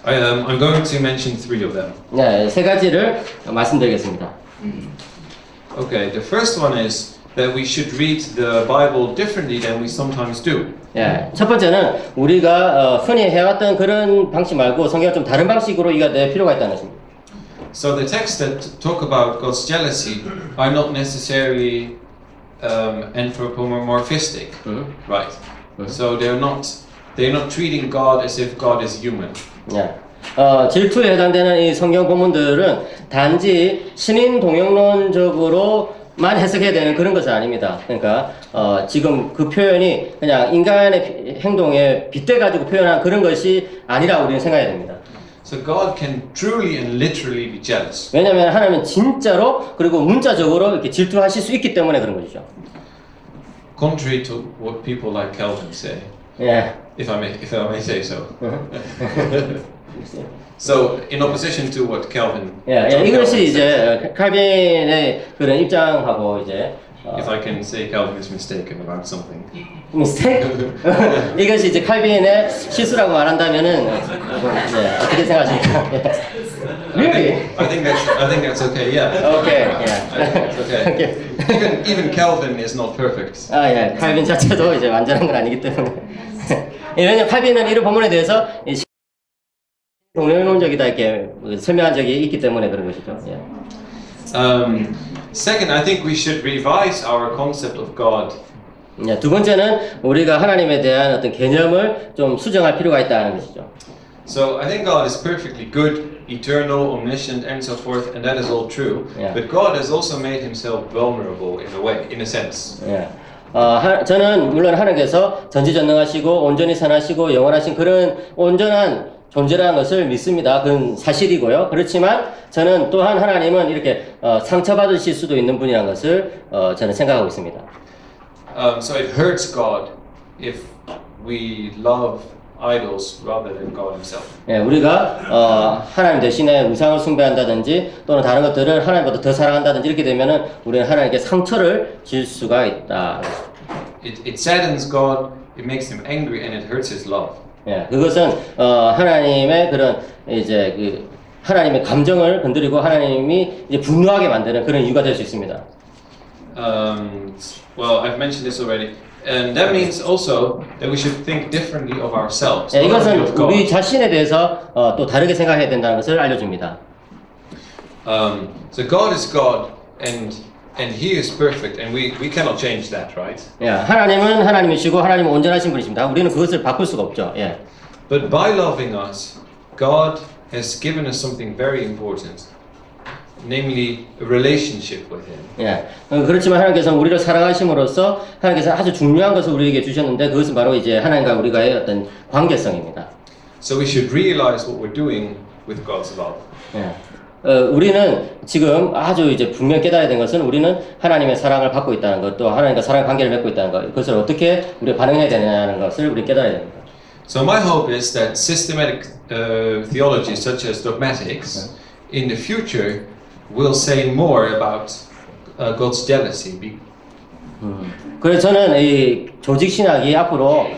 B: I'm going to mention three of them.
C: 네, 세 가지를 말씀드리겠습니다.
B: Okay, the first one is that we should read the Bible differently than we sometimes do.
C: 예, 첫 번째는 우리가 흔히 해왔던 그런 방식 말고 성경을 좀 다른 방식으로 이해될 필요가 있다는 것입니다.
B: So the texts that talk about God's jealousy are not necessarily anthropomorphistic, right? So they're not treating God as if God is human.
C: 예. 질투에 해당되는 이 성경 본문들은 단지 신인 동영론적으로만 해석해야 되는 그런 것은 아닙니다. 그러니까 지금 그 표현이 그냥 인간의 행동에 빗대 가지고 표현한 그런 것이 아니라 우리는 생각해야 됩니다.
B: So God can truly and literally be jealous.
C: 왜냐하면 하나님은 진짜로 그리고 문자적으로 이렇게 질투하실 수 있기 때문에 그런 것이죠.
B: Contrary to what people like Calvin say,
C: 예.
B: if I may say so. So in opposition to what Calvin.
C: 예,
B: John
C: 이것이
B: Calvin
C: 이제 칼빈의 그런 입장하고 이제
B: If I can say Calvin is mistaken about something.
C: 미스테이크? 이것이 이제 칼빈의 실수라고 말한다면은 어떻게 생각하십니까? Really?
B: I think that's okay. Yeah.
C: Okay.
B: I think that's okay. Even Calvin is not perfect.
C: 아, 예. 칼빈 자체도 이제 완전한 건 아니기 때문에. 왜냐면 칼빈은 이런 본문에 대해서 동영론적이다 이렇게 설명한 적이 있기 때문에 그런 것이죠. 예.
B: Second, I think we should revise our concept of God.
C: 예, 두 번째는 우리가 하나님에 대한 어떤 개념을 좀 수정할 필요가 있다는 것이죠.
B: So I think God is perfectly good, eternal, omniscient, and so forth, and that is all true.
C: Yeah.
B: But God has also made Himself vulnerable in a way, in a sense.
C: 예. 저는 물론 하나님께서 전지전능하시고 온전히 선하시고 영원하신 그런 온전한 존재라는 것을 믿습니다. 그건 사실이고요. 그렇지만 저는 또한 하나님은 이렇게 상처받으실 수도 있는 분이라는 것을 저는 생각하고 있습니다.
B: So it hurts God if we love idols rather than God Himself.
C: 예, 우리가 하나님 대신에 우상을 숭배한다든지 또는 다른 것들을 하나님보다 더 사랑한다든지 이렇게 되면은 우리는 하나님께 상처를 줄 수가 있다.
B: It saddens God, it makes Him angry, and it hurts His love.
C: 예, 그것은 하나님의 그런 이제 그 하나님의 감정을 건드리고 하나님이 이제 분노하게 만드는 그런 이유가 될 수 있습니다.
B: Well, I've mentioned this already, and that means also that we should think differently of ourselves.
C: 예,
B: not only
C: 이것은
B: of God.
C: 우리 자신에 대해서 또 다르게 생각해야 된다는 것을 알려줍니다.
B: So God is God, and He is perfect, and we cannot change that, right?
C: 예, 하나님은 하나님이시고 하나님은 온전하신 분이십니다. 우리는 그것을 바꿀 수가 없죠. 예.
B: But by loving us, God has given us something very important, namely a relationship with Him.
C: 예. 그렇지만 하나님께서는 우리를 사랑하심으로써 하나님께서 아주 중요한 것을 우리에게 주셨는데 그것은 바로 이제 하나님과 우리가의 어떤 관계성입니다.
B: So we should realize what we're doing with God's love.
C: 예. 우리는 지금 아주 이제 분명 깨달아야 된 것은 우리는 하나님의 사랑을 받고 있다는 것, 또 하나님과 사랑 관계를 맺고 있다는 것, 그것을 어떻게 우리가 반응해야 되느냐는 것을 우리 깨달아야 됩니다.
B: So my hope is that systematic theology, such as dogmatics, in the future will say more about God's jealousy.
C: 그래서 저는 이 조직 신학이 앞으로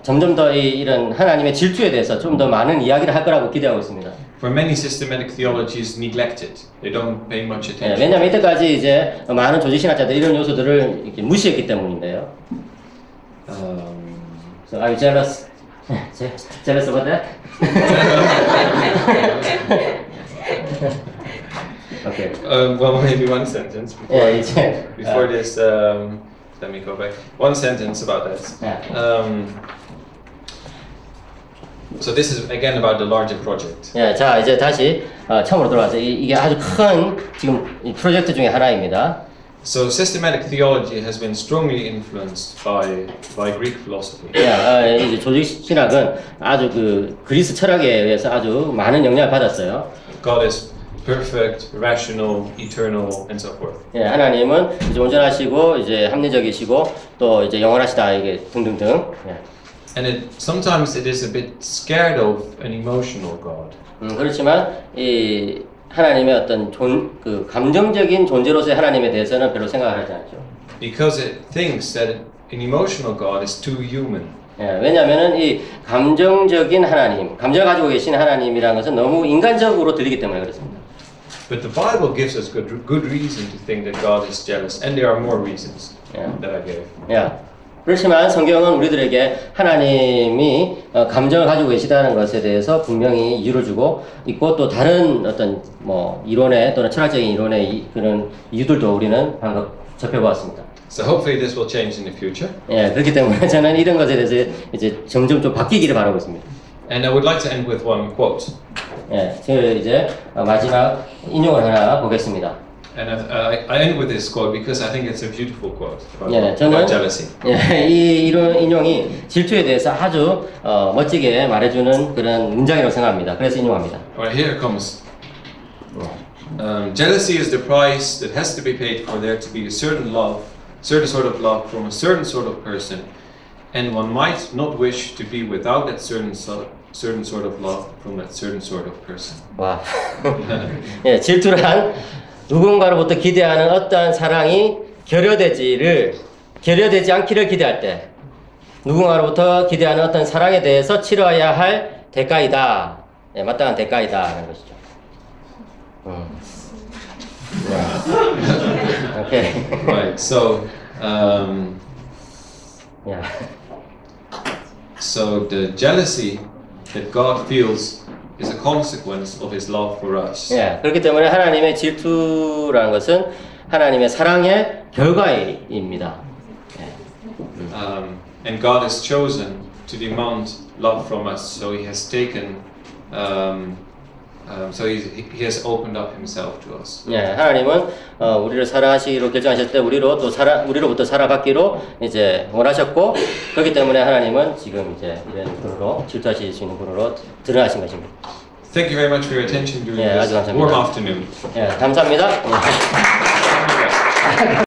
C: 점점 더 이런 하나님의 질투에 대해서 좀 더 많은 이야기를 할 거라고 기대하고 있습니다.
B: For many systematic theologies neglect it. They don't pay much
C: 예,
B: attention.
C: 왜냐하면 이때까지 이제 많은 조직 신학자들 이런 요소들을 이렇게 무시했기 때문인데요. So are you jealous? jealous about that? Okay.
B: Well, maybe one sentence before,
C: 예, 이제
B: before this. Let me go back. One sentence about that. So this is again about the larger project.
C: 예, 자 이제 다시 처음으로 돌아와서 이게 아주 큰 지금 이 프로젝트 중에 하나입니다.
B: So systematic theology has been strongly influenced by Greek philosophy.
C: 예, 이제 조직 신학은 아주 그 그리스 철학에 의해서 아주 많은 영향을 받았어요.
B: God is perfect, rational, eternal, and so forth.
C: 예, 하나님은 이제 온전하시고 이제 합리적이시고 또 이제 영원하시다 이게 등등등. 예.
B: And sometimes it is a bit scared of an emotional God.
C: 그렇지만 이 하나님의 어떤 그 감정적인 존재로서의 하나님에 대해서는 별로 생각을 하지 않죠.
B: Because it thinks that an emotional God is too human.
C: 예, 왜냐하면은 이 감정적인 하나님, 감정을 가지고 계신 하나님이라는 것은 너무 인간적으로 들리기 때문에 그렇습니다.
B: But the Bible gives us good reason to think that God is jealous, and there are more reasons that I gave.
C: 야. 그렇지만 성경은 우리들에게 하나님이 감정을 가지고 계시다는 것에 대해서 분명히 이유를 주고 있고 또 다른 어떤 뭐 이론의 또는 철학적인 이론의 그런 이유들도 우리는 방금 접해보았습니다.
B: So hopefully this will change in the future.
C: 예, 그렇기 때문에 저는 이런 것에 대해서 이제 점점 좀 바뀌기를 바라고 있습니다.
B: And I would like to end with one quote.
C: 예, 제가 이제 마지막 인용을 하나 보겠습니다.
B: And I end with this quote because I think it's a beautiful quote
C: 예,
B: about
C: 저는
B: jealousy.
C: 예, 이런 인용이 질투에 대해서 아주 멋지게 말해주는 그런 문장이라고 생각합니다. 그래서 인용합니다.
B: Alright, here it comes. Jealousy is the price that has to be paid for there to be a certain sort of love from a certain sort of person, and one might not wish to be without that certain sort of love from that certain sort of person.
C: 와, 예, 질투란 누군가로부터 기대하는 어떠한 사랑이 결여되지 않기를 기대할 때 누군가로부터 기대하는 어떤 사랑에 대해서 치러야 할 대가이다. 예, 마땅한 대가이다라는 것이죠. 오케이.
B: Right. So,
C: 야.
B: so the jealousy that God feels is a consequence of His love for us.
C: 예, 그렇기 때문에 하나님의 질투라는 것은 하나님의 사랑의 결과입니다.
B: And God has chosen to demand love from us, so He has taken, so He has opened up Himself to us.
C: 예, 하나님은 우리를 사랑하시기로 결정하실 때 우리로부터 사랑받기로 이제 원하셨고 그렇기 때문에 하나님은 지금 이제 이런 분으로 질투하실 수 있는 분으로 드러나신 것입니다.
B: Thank you very much for your attention during
C: 예,
B: this
C: 아주 감사합니다.
B: warm afternoon.
C: 예, 감사합니다.